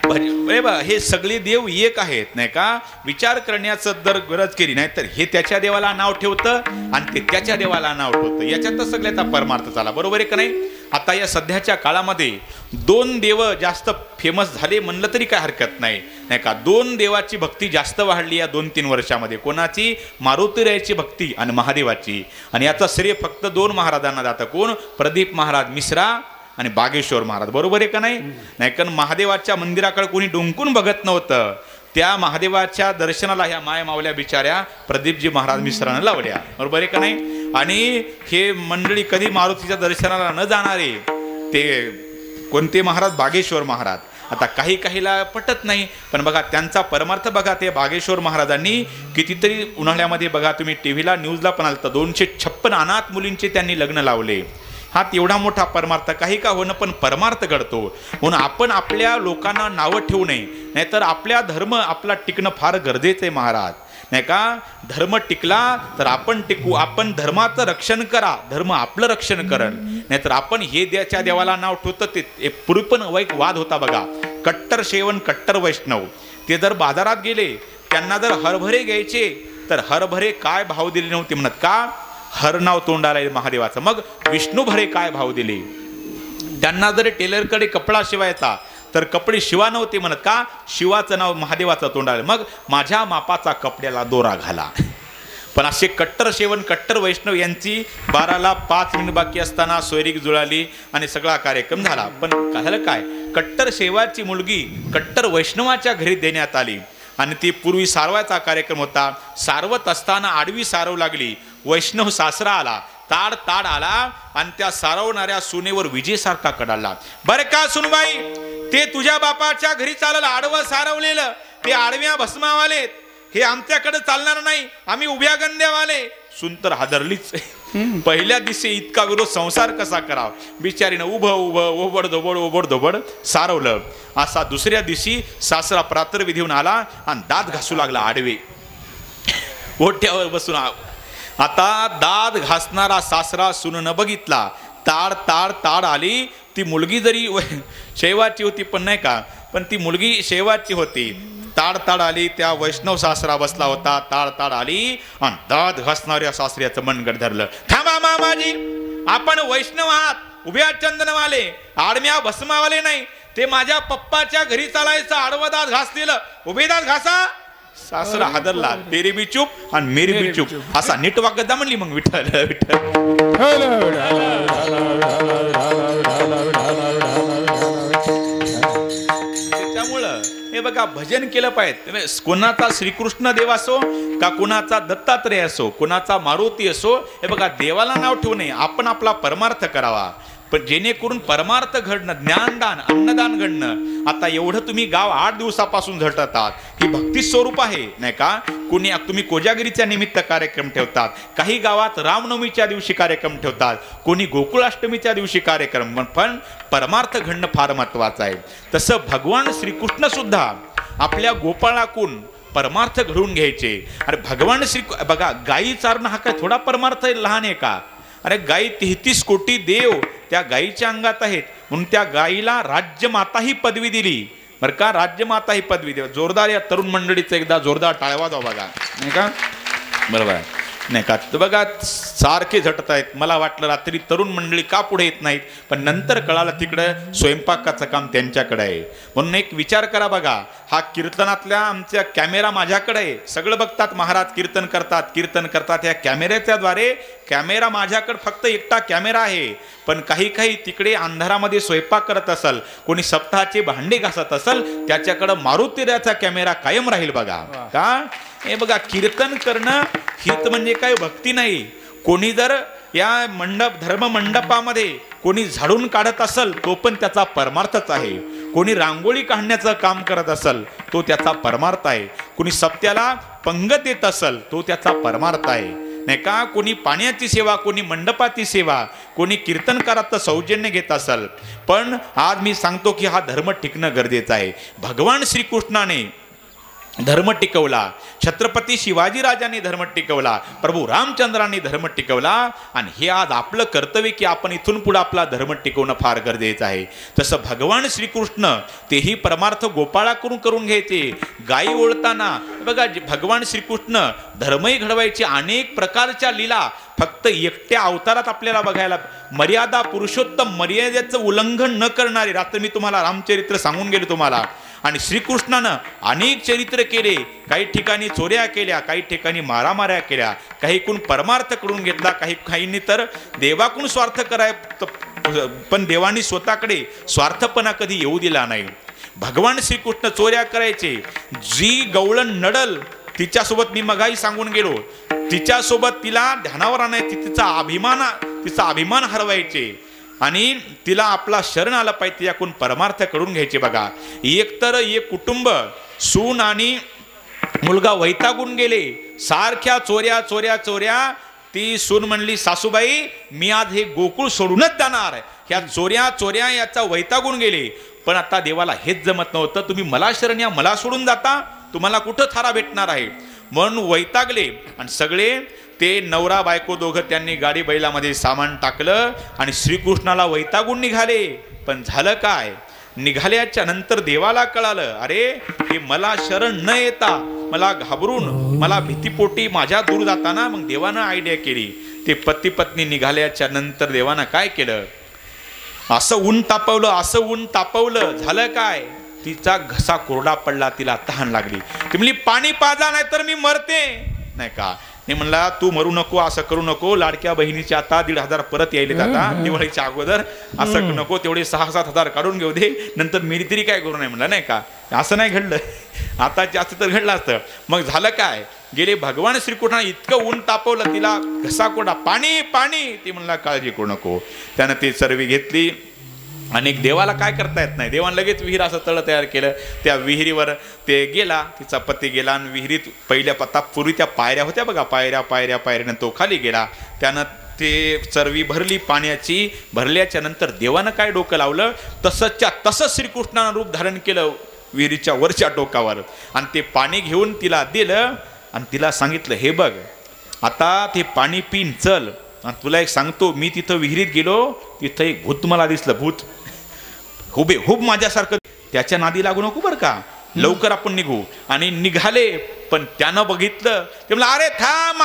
[SPEAKER 1] हे सगळे देव एक आहेत नाही का. विचार करण्याचं जर गरज केली नाही तर हे त्याच्या देवाला नाव ठेवतं आणि ते त्याच्या देवाला नाव ठेवतं. याच्यातच सगळ्याचा परमार्थ झाला. बरोबर आहे का नाही. आता या सध्याच्या काळामध्ये 2 देव जास्त फेमस झाले म्हणलं तरी काय हरकत नाही नाही का. 2 देवाची भक्ती जास्त वाढली या 2-3 वर्षामध्ये. कोणाची, मारुतीरायाची भक्ती आणि महादेवाची. आणि याचा श्रेय फक्त 2 महाराजांना जातं. कोण, प्रदीप महाराज मिश्रा आणि बागेश्वर महाराज. बरोबर आहे का नाही. कारण महादेवाच्या मंदिराकडे कोणी डोंकून बघत नव्हतं. त्या महादेवाच्या दर्शनाला ह्या माय मावल्या बिचाऱ्या प्रदीपजी महाराज मिश्रानं लावल्या. बरोबर आहे का नाही. आणि हे मंडळी कधी मारुतीच्या दर्शनाला न जाणारे ते कोणते महाराज, बागेश्वर महाराज. आता काहीला पटत नाही, पण बघा त्यांचा परमार्थ बघा. ते बागेश्वर महाराजांनी कितीतरी उन्हाळ्यामध्ये बघा तुम्ही टीव्हीला न्यूजला पण आलं, 256 अनाथ मुलींचे त्यांनी लग्न लावले. हा एवढा मोठा परमार्थ. काही का होणं पण परमार्थ घडतो. म्हणून आपण आपल्या लोकांना नावं ठेवू नये, नाहीतर आपल्या धर्म आपला टिकणं फार गरजेचं आहे महाराज नाही का. धर्म टिकला तर आपण टिकू. आपण धर्माचं रक्षण करा, धर्म आपलं रक्षण करल. नाहीतर आपण हे त्याच्या देवाला नाव ठेवतं. ते पूर्वी पण वाद होता बघा. कट्टर सेवन, कट्टर वैष्णव. ते जर बाजारात गेले, त्यांना जर हरभरे घ्यायचे तर हरभरे काय भाव दिले नव्हते म्हणत. का, हर नाव तोंडाला महादेवाचं. मग विष्णू भरे काय भाव दिले. त्यांना जर टेलरकडे कपडा शिवायचा तर कपडे शिवा नव्हते म्हणत. का, शिवाचं नाव महादेवाचं तोंडाला. मग माझ्या मापाचा कपड्याला दोरा घाला. पण असे कट्टर सेवन, कट्टर वैष्णव यांची 12ला 5 मिनिट बाकी असताना सोयरीक जुळाली आणि सगळा कार्यक्रम झाला. पण झालं काय, कट्टर सेवाची मुलगी कट्टर वैष्णवाच्या घरी देण्यात आली. आणि ती पूर्वी सारवायचा कार्यक्रम होता. सारवत असताना आडवी सारव लागली. वैष्णव सासरा आला, ताड आला आणि त्या सारवणाऱ्या सुनेवर विजेसारखा कडाला. बरं का सुनबाई, ते तुझ्या बापाच्या घरी चाललं, आडवं सारवलेलं, ते आडव्या भस्मावाले, हे आमच्याकडे चालणार नाही, आम्ही उभ्या गंध्यावाले. सून तर हादरलीच. पहिल्या दिवशी इतका विरोध संसार कसा करावा, बिचारीनं उभं उभं ओबड धोबड सारवलं. असा दुसऱ्या दिवशी सासरा प्रातर्विधीहून आला आणि दात घासू लागला आडवे ओट्यावर बसून. आता दात घासणारा सासरा सून न बघितला. ताड ताड ताड आली. ती मुलगी जरी शैवाची होती पण नाही का, पण ती मुलगी शैवाची होती. ताड ताड आली. त्या वैष्णव सासरा बसला होता. ताड ताड आली आणि दात घासणाऱ्या सासऱ्याचं मनगट धरलं. थांबा मामाजी, आपण वैष्णव आहात, उभ्या चंदनवाले, आडम्या भस्मावाले नाही. ते माझ्या पप्पाच्या घरी चालायचं, आडवं दात घासलेलं, उभे दात घासा. सासरा हादरला. तेरी बी चूप आणि मेरी बी चूप असा नीट वागत म्हणली. मग विठ्ठल विठ्ठल. त्यामुळं हे बघा, भजन केलं पाहिजे. कोणाचा श्रीकृष्ण देव असो का कोणाचा दत्तात्रय असो, कोणाचा मारुती असो, हे बघा देवाला नाव ठेवू नये. आपण आपला परमार्थ करावा, पण जेणेकरून परमार्थ घडणं, ज्ञानदान, अन्नदान घडणं. आता एवढं तुम्ही गाव 8 दिवसापासून झटत आहात, ही भक्ती स्वरूप आहे नाही का. कुणी तुम्ही कोजागिरीच्या निमित्त कार्यक्रम ठेवतात, काही गावात रामनवमीच्या दिवशी कार्यक्रम ठेवतात, कोणी गोकुळाष्टमीच्या दिवशी कार्यक्रम. पण परमार्थ घडणं फार महत्वाचं आहे. तसं भगवान श्रीकृष्ण सुद्धा आपल्या गोपाळाकून परमार्थ घडवून घ्यायचे. अरे भगवान श्री बघा, गायी चारणं हा काय थोडा परमार्थ लहान आहे का. अरे गायी 33 कोटी देव त्या गायीच्या अंगात आहेत, म्हणून त्या गायीला राज्यमाता ही पदवी दिली बरं का. राज्यमाता ही पदवी देव. जोरदार या तरुण मंडळीचं एकदा जोरदार टाळवा द्या बघा नाही का. बरोबर आहे नाही का. तर बघा सारखे झटत आहेत. मला वाटलं रात्री तरुण मंडळी का पुढे येत नाहीत, पण नंतर कळालं तिकडं स्वयंपाकाचं काम त्यांच्याकडे आहे. म्हणून एक विचार करा बघा, हा कीर्तनातल्या आमच्या कॅमेरा माझ्याकडे आहे. सगळं बघतात महाराज, कीर्तन करतात. या कॅमेऱ्याच्या द्वारे कॅमेरा माझ्याकडे फक्त एकटा कॅमेरा आहे. पण काही तिकडे अंधारामध्ये स्वयंपाक करत असेल, कोणी सप्ताहाचे भांडे घासत असेल, त्याच्याकडं मारुतीराचा कॅमेरा कायम राहील बघा. का हे बघा, कीर्तन करणं कीर्त म्हणजे काय भक्ती नाही. कोणी जर या धर्म मंडपामध्ये कोणी झाडून काढत असेल, तो पण त्याचा परमार्थच आहे. कोणी रांगोळी काढण्याचं काम करत असेल, तो त्याचा परमार्थ आहे. कोणी सप्त्याला पंगत देत असेल, तो त्याचा परमार्थ आहे नाही का. कोणी पाण्याची सेवा, कोणी मंडपाची सेवा, कोणी कीर्तनकाराचं सौजन्य घेत असेल. पण आज मी सांगतो की हा धर्म टिकणं गरजेचं आहे. भगवान श्रीकृष्णाने धर्म टिकवला, छत्रपती शिवाजीराजांनी धर्म टिकवला, प्रभू रामचंद्रांनी धर्म टिकवला. आणि हे आज आपलं कर्तव्य की आपण इथून पुढे आपला धर्म टिकवणं फार गरजेचं आहे. तसं भगवान श्रीकृष्ण तेही परमार्थ गोपाळाकडून करून घ्यायचे. गायी ओळताना बघा, भगवान श्रीकृष्ण धर्मही घडवायचे. अनेक प्रकारच्या लीला फक्त एकट्या अवतारात आपल्याला बघायला. मर्यादा पुरुषोत्तम, मर्यादेचं उल्लंघन न करणारे. रात्री मी तुम्हाला रामचरित्र सांगून गेलो तुम्हाला. आणि श्रीकृष्णानं अनेक चरित्र केले. काही ठिकाणी चोऱ्या केल्या, काही ठिकाणी मारामाऱ्या केल्या, काही कोण परमार्थ करून घेतला, काहींनी तर देवाकडून स्वार्थ कराय, पण देवानी स्वतःकडे स्वार्थपणा कधी येऊ दिला नाही. भगवान श्रीकृष्ण चोऱ्या करायचे. जी गवळण नडल तिच्यासोबत मी मगाही सांगून गेलो, तिच्यासोबत तिला ध्यानावर आणायची, तिचा अभिमान हरवायचे आणि तिला आपला शरण आला पाहिजे. याकडून परमार्थ करून घ्यायचे बघा. एक कुटुंब, सून आणि मुलगा वैतागून गेले. सारख्या चोऱ्या. ती सून म्हणली, सासूबाई मी आज हे गोकुळ सोडूनच जाणार. ह्या चोऱ्या याचा वैतागून गेले. पण आता देवाला हेच जमत नव्हतं. तुम्ही मला शरण या, मला सोडून जाता, तुम्हाला कुठं थारा भेटणार आहे म्हणून वैतागले. आणि सगळे ते नवरा बायको दोघं त्यांनी गाडी बैलामध्ये सामान टाकलं आणि श्रीकृष्णाला वैतागून निघाले. पण झालं काय, निघाल्याच्या नंतर देवाला कळालं, अरे हे मला शरण न येता, मला घाबरून, मला भीतीपोटी माझ्या दूर जाताना. मग देवानं आयडिया केली. ते पती पत्नी निघाल्याच्या नंतर देवानं काय केलं, असं ऊन तापवलं. झालं काय, तिचा घसा कोरडा पडला, तिला तहान लागली. ती म्हणली पाणी पाजा नाही तर मी मरते नाही का. मी म्हणला तू मरू नको, असं करू नको. लाडक्या बहिणीचे आता 1,500 परत यायले आता दिवाळीच्या अगोदर, असं नको. तेवढे 6-7 हजार काढून घेऊ दे, नंतर मी तरी काय करू नाही म्हणला नाही का. असं नाही घडलं, आता जास्त तर घडलं असतं. मग झालं काय, गेले भगवान श्रीकृष्णाने इतकं ऊन तापवलं, तिला घसा कोरडा, पाणी. ते म्हणला काळजी करू नको. त्यानं ती चरवी घेतली अनेक देवाला काय करता येत नाही, देवानं लगेच विहीर असं तळ तयार केलं. त्या विहिरीवर ते गेला, तिचा पती गेला आणि विहिरीत पहिल्या पूर्वी त्या पायऱ्या होत्या बघा, पायऱ्यानं तो खाली गेला. त्यानं ते चरवी भरली पाण्याची. भरल्याच्या नंतर देवानं काय डोकं लावलं, तसंच्या तसं श्रीकृष्णानं रूप धारण केलं विहिरीच्या वरच्या टोकावर आणि ते पाणी घेऊन तिला दिलं आणि तिला सांगितलं, हे बघ आता ते पाणी पिन चल. आणि तुला एक सांगतो, मी तिथं विहिरीत गेलो, तिथं एक भूत मला दिसलं, भूत हुबेहूब माझ्यासारखं. त्याच्या नादी लागू नको बरं का, लवकर आपण निघू. आणि निघाले, पण त्यानं बघितलं, ते म्हणलं अरे थांब,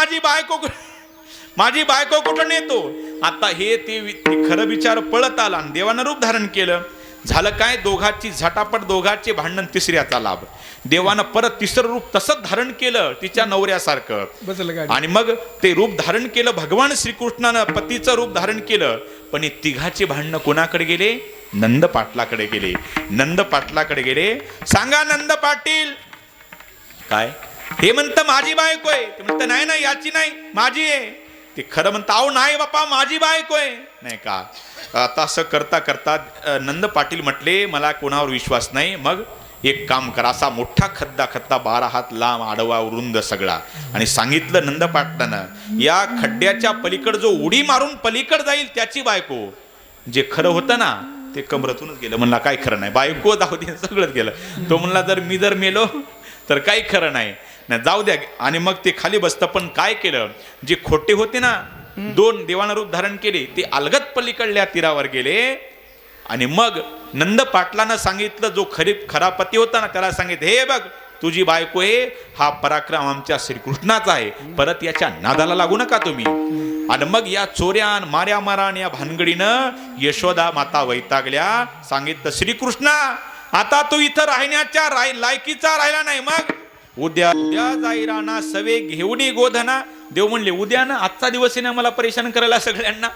[SPEAKER 1] माझी बायको कुठं नेतो. आता हे ते खरं विचार पळत आला आणि देवानं रूप धारण केलं. झालं काय, दोघांची झटापट, दोघांचे भांडण, तिसऱ्याचा लाभ. देवानं परत तिसरं रूप तसंच धारण केलं तिच्या नवऱ्यासारखं. आणि मग ते रूप धारण केलं, भगवान श्रीकृष्णानं पतीचं रूप धारण केलं. पण हे तिघाचे भांडणं कोणाकडे गेले, नंद पाटलाकडे गेले. नंद पाटलाकडे गेले. सांगा नंद पाटील काय, हे म्हणतं माझी बायको आहे. ते म्हणतं नाही नाही याची नाही, माझी आहे. ते खरं म्हणतं, अहो नाही बापा माझी बायको आहे. नाही का, आता असं करता करता नंद पाटील म्हटले मला कोणावर विश्वास नाही. मग एक काम करा, असा मोठा खड्डा 12 हात लांब, आडवा, रुंद सगळा. आणि सांगितलं नंद पाटलानं, या खड्ड्याच्या पलीकड जो उडी मारून पलीकड जाईल त्याची बायको. जे खरं होतं ना ते कमरतूनच गेलं. म्हणला काय खरं नाही, बायको जाऊ दे, सगळंच गेलं. तो म्हणला मी जर मेलो तर काही खरं नाही, जाऊ द्या. आणि मग ते खाली बसतं. पण काय केलं, जे खोटे होते ना, 2 देवानं रूप धारण केले, ते अलगत पलीकडल्या तीरावर गेले. आणि मग नंद पाटलानं सांगितलं, जो खरा पती होता ना त्याला सांगितलं, हे बघ तुझी बायको आहे, हा पराक्रम आमच्या श्रीकृष्णाचा आहे, परत याच्या नादाला लागू नका तुम्ही. आणि मग या चोऱ्यान माऱ्या मारान या भानगडीनं यशोदा माता वैतागल्या. सांगितलं, श्रीकृष्णा आता तू इथं राहण्याच्या लायकीचा राहिला नाही. मग उद्या जाई राणा सवे घेऊन गोधना. देव म्हणले उद्या ना, आजचा दिवस आहे ना मला परेशान करायला सगळ्यांना.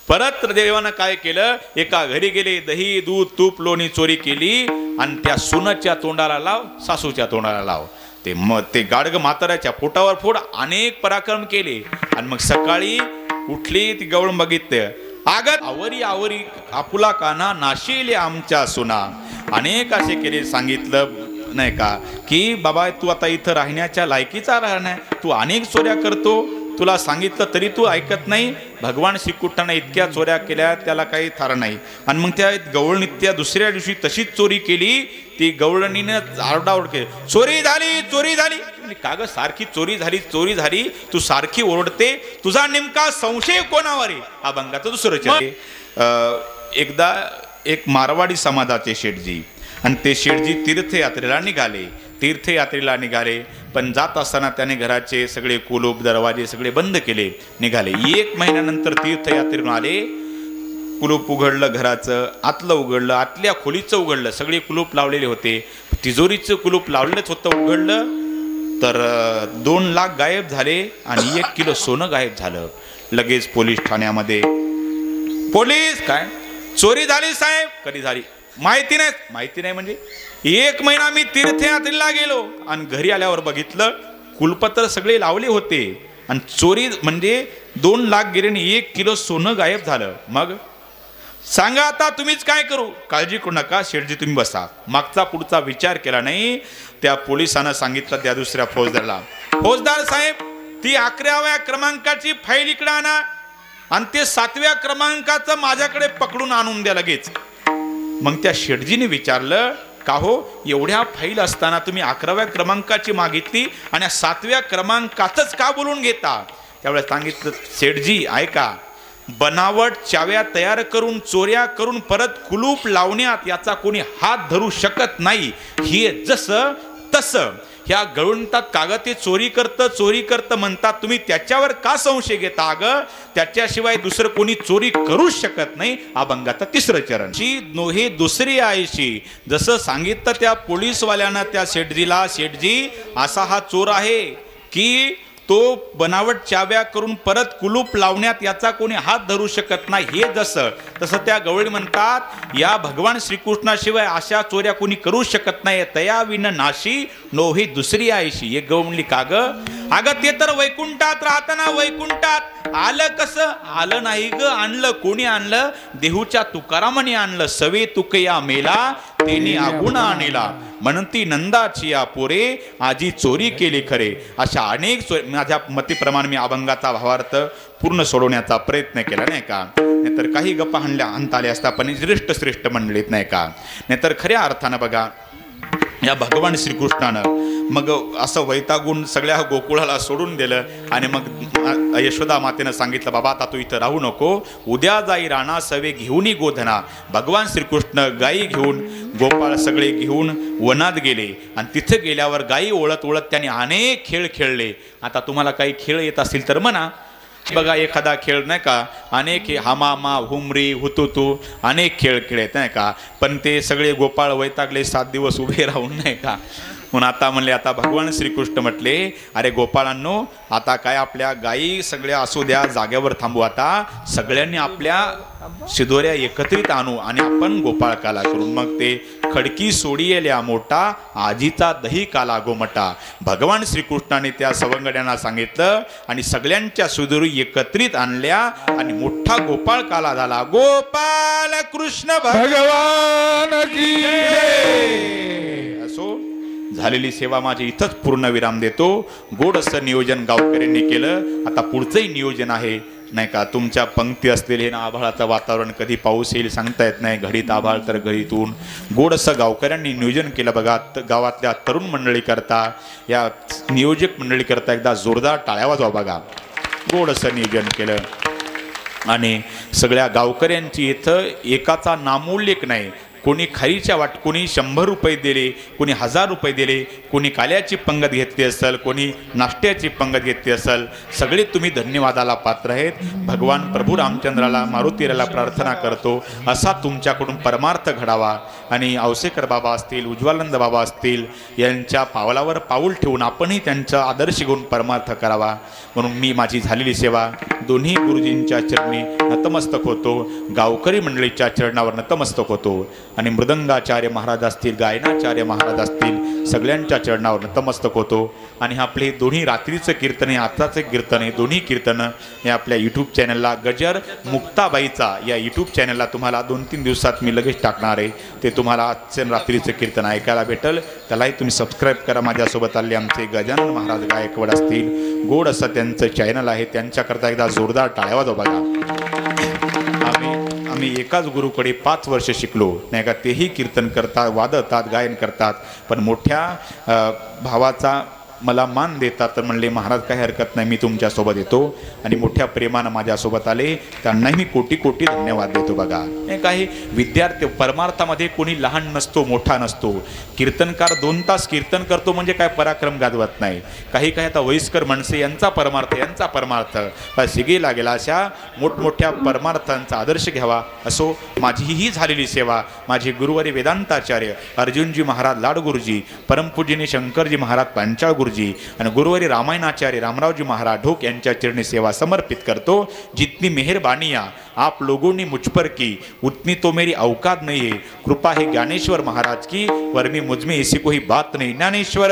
[SPEAKER 1] परत देवानं काय केलं, एका घरी गेले, दही दूध तूप लोणी चोरी केली आणि त्या सुनाच्या तोंडाला लाव, सासूच्या तोंडाला लाव. ते गाडग म्हाताऱ्याच्या पोटावर फोड, अनेक पराक्रम केले. आणि मग सकाळी उठली, ती गवळ बघितलं, आगत आवरी आवरी आपुला काना नाशिले आमच्या सुना. अनेक असे केले. सांगितलं नाही का की बाबा तू आता इथं राहण्याच्या लायकीचा राहणार, तू अनेक चोऱ्या करतो, तुला सांगितलं तरी तू ऐकत नाही. भगवान श्रीकृष्णाने इतक्या चोऱ्या केल्या, त्याला काही थार नाही. आणि मग त्या गवळणीत्या दुसऱ्या दिवशी तशीच चोरी केली. ती गवळणीनं आरडाओरड केली, चोरी झाली चोरी झाली. का ग सारखी चोरी झाली, तू सारखी ओरडते, तुझा नेमका संशय कोणावर आहे. हा बंगाचं दुसरं. एकदा एक मारवाडी समाजाचे शेठजी आणि ते शेठजी तीर्थयात्रेला निघाले. पण जात असताना त्याने घराचे सगळे कुलूप दरवाजे सगळे बंद केले, निघाले. 1 महिन्यानंतर तीर्थयात्रेतून आले. कुलूप उघडलं, घराचं आतलं उघडलं, आतल्या खोलीचं उघडलं, सगळे कुलूप लावलेले होते. तिजोरीचं कुलूप लावलेलंच होतं, उघडलं तर 2 लाख गायब झाले आणि 1 किलो सोनं गायब झालं. लगेच पोलीस ठाण्यामध्ये. पोलीस काय, चोरी झाली साहेब. कधी झाली माहिती नाही म्हणजे 1 महिना मी तीर्थयात्रेला गेलो आणि घरी आल्यावर बघितलं कुलपत्र सगळे लावले होते आणि चोरी म्हणजे 2 लाख गेले आणि 1 किलो सोनं गायब झालं. मग सांगा आता तुम्हीच काय करू. काळजी करू नका शेठजी, तुम्ही बसा. मागचा पुढचा विचार केला नाही. त्या पोलिसांना सांगितलं त्या दुसऱ्या फौजदारला, फौजदार साहेब ती 11व्या क्रमांकाची फाईल इकडे आणा आणि ते 7व्या क्रमांकाचं माझ्याकडे पकडून आणून द्या लगेच. मग त्या शेठजीने विचारलं, का हो एवढ्या फाईल असताना तुम्ही 11व्या क्रमांकाची मागितली आणि 7व्या क्रमांकातच का बोलून घेता. त्यावेळेस सांगितलं, शेठजी ऐका, बनावट चाव्या तयार करून चोऱ्या करून परत कुलूप लावण्यात याचा कोणी हात धरू शकत नाही. हे जसं तसं ह्या गळूनतात कागद ते चोरी करतं म्हणतात, तुम्ही त्याच्यावर का संशय घेता. अगं त्याच्याशिवाय दुसरं कोणी चोरी करूच शकत नाही. अभंगाचं 3रं चरण. नोहे दुसरी आयशी. जसं सांगितलं त्या पोलीसवाल्यानं त्या शेठजीला, शेठजी असा हा चोर आहे की तो बनावट चाव्या करून परत कुलूप लावण्यात याचा कोणी हात धरू शकत नाही. हे जसं तसं त्या गवळी म्हणतात या भगवान श्रीकृष्णाशिवाय अशा चोऱ्या कोणी करू शकत नाही. तया विन नाशी नोही दुसरी आयशी. एक गवळ म्हणली का ग, अगं ते तर वैकुंठात राहताना वैकुंठात आलं कसं? आलं नाही ग, आणलं. कोणी आणलं? देहूच्या तुकारामाने आणलं. सवे तुकया मेला तेने आगुण आणला, म्हणून ती नंदाची या पोरे आजी चोरी केली खरे. अशा अनेक माझ्या मतीप्रमाणे मी अभंगाचा भावार्थ पूर्ण सोडवण्याचा प्रयत्न केला नाही का. नाहीतर काही गप्पा आणता आल्या असता पण श्रेष्ठ मंडळीत नाही का. नाहीतर खऱ्या अर्थानं बघा या भगवान श्रीकृष्णानं मग असं वैतागून सगळ्या गोकुळाला सोडून दिलं आणि मग यशोदा मातेनं सांगितलं बाबा आता तू इथं राहू नको, उद्या जाई राणा सवे घेऊन गोधना. भगवान श्रीकृष्ण गायी घेऊन गोपाळ सगळे घेऊन वनात गेले आणि तिथे गेल्यावर गायी ओळत ओळत त्यांनी अनेक खेळ खेळले. आता तुम्हाला काही खेळ येत असतील तर म्हणा. बघा एखादा खेळ नाही का, अनेक हामामा हुमरी हुतुतू अनेक खेळ खेळत नाही का. पण ते सगळे गोपाळ वैतागले 7 दिवस उभे राहून नाही का. म्हणून आता म्हणले आता भगवान श्रीकृष्ण म्हटले अरे गोपाळांनो आता काय आपल्या गायी सगळ्या असू द्या, जाग्यावर थांबू. आता सगळ्यांनी आपल्या शिदोऱ्या एकत्रित आणू आणि आपण गोपाळ काला करू. मग ते खडकी सोडियल्या मोठा आजीचा दही काला गोमटा. भगवान श्रीकृष्णाने त्या सवंगड्यांना सांगितलं आणि सगळ्यांच्या शिदोरी एकत्रित आणल्या आणि मोठा गोपाळ काला झाला. गोपाल कृष्ण भगवान की जय. असो झालेली सेवा माझी इथंच पूर्ण विराम देतो. गोड असं नियोजन गावकऱ्यांनी केलं. आता पुढचंही नियोजन आहे नाही का. तुमच्या पंक्ती असलेले ना आभाळाचं वातावरण, कधी पाऊस येईल सांगता येत नाही. घडीत आभाळ तर घडीतून गोड असं गावकऱ्यांनी नियोजन केलं बघा. गावातल्या तरुण मंडळी करता, या नियोजक मंडळी करता एकदा जोरदार टाळ्या वाजवा बघा. गोड असं नियोजन केलं आणि सगळ्या गावकऱ्यांची इथं एकाचा नामोल्लेख नाही. कोणी खारीच्या कोणी 100 रुपये दिले, कोणी 1000 रुपये दिले, कोणी काल्याची पंगत घेतली असेल, कोणी नाश्त्याची पंगत घेतली असेल. सगळे तुम्ही धन्यवादाला पात्र आहेत. भगवान प्रभू रामचंद्राला मारुतीला प्रार्थना करतो असा तुमच्याकडून परमार्थ घडावा आणि औसेकर बाबा असतील, उज्ज्वलानंद बाबा असतील यांच्या पावलावर पाऊल ठेवून आपणही त्यांचा आदर्श घेऊन परमार्थ करावा. म्हणून मी माझी झालेली सेवा दोन्ही गुरुजींच्या चरणी नतमस्तक होतो, गावकरी मंडळीच्या चरणावर नतमस्तक होतो आणि मृदंगाचार्य महाराज असतील, गायनाचार्य महाराज असतील सगळ्यांच्या चरणावर नतमस्तक होतो. आणि आपले दोन्ही रात्रीचं कीर्तन आहे, आताचं कीर्तन आहे, दोन्ही कीर्तनं हे आपल्या यूट्यूब चॅनलला गजर मुक्ताबाईचा या यूट्यूब चॅनलला तुम्हाला 2-3 दिवसात मी लगेच टाकणार आहे. ते तुम्हाला आजचं रात्रीचं कीर्तन ऐकायला भेटेल. त्यालाही तुम्ही सबस्क्राईब करा. माझ्यासोबत आले आमचे गजानन महाराज गायकवाड असतील, गोड असं त्यांचं चॅनल आहे, त्यांच्याकरता एकदा जोरदार टाळ्या वाजवा बघा. आम्ही एकाच गुरुकडे 5 वर्ष शिकलो नाही का. तेही कीर्तन करतात, वादतात, गायन करतात. पण मोठ्या भावाचा मला मान देतात तर म्हणले महाराज काही हरकत नाही, मी तुमच्यासोबत येतो. आणि मोठ्या प्रेमानं माझ्यासोबत आले, त्यांनाही मी कोटी कोटी धन्यवाद देतो बघा. काही विद्यार्थी परमार्थामध्ये कोणी लहान नसतो, मोठा नसतो. कीर्तनकार 2 तास कीर्तन करतो म्हणजे काय पराक्रम गाजवत नाही. काही आता वयस्कर माणसे यांचा परमार्थ शिगे लागेला. अशा मोठमोठ्या परमार्थांचा आदर्श घ्यावा. असो माझी ही झालेली सेवा माझे गुरुवारी वेदांताचार्य अर्जुनजी महाराज लाडगुरुजी, परमपूजनीय शंकरजी महाराज पांचाळ गुरुजी आणि गुरुवारी रामायणाचार्य रामरावजी महाराज ढोक यांच्या चरणी सेवा समर्पित करतो. जितनी मेहरबानियाँ आप लोगों ने मुझ पर की उतनी तो मेरी औकात नहीं है. कृपा है ज्ञानेश्वर महाराज की, वर्मी मुझ में ऐसी कोई बात नहीं. ज्ञानेश्वर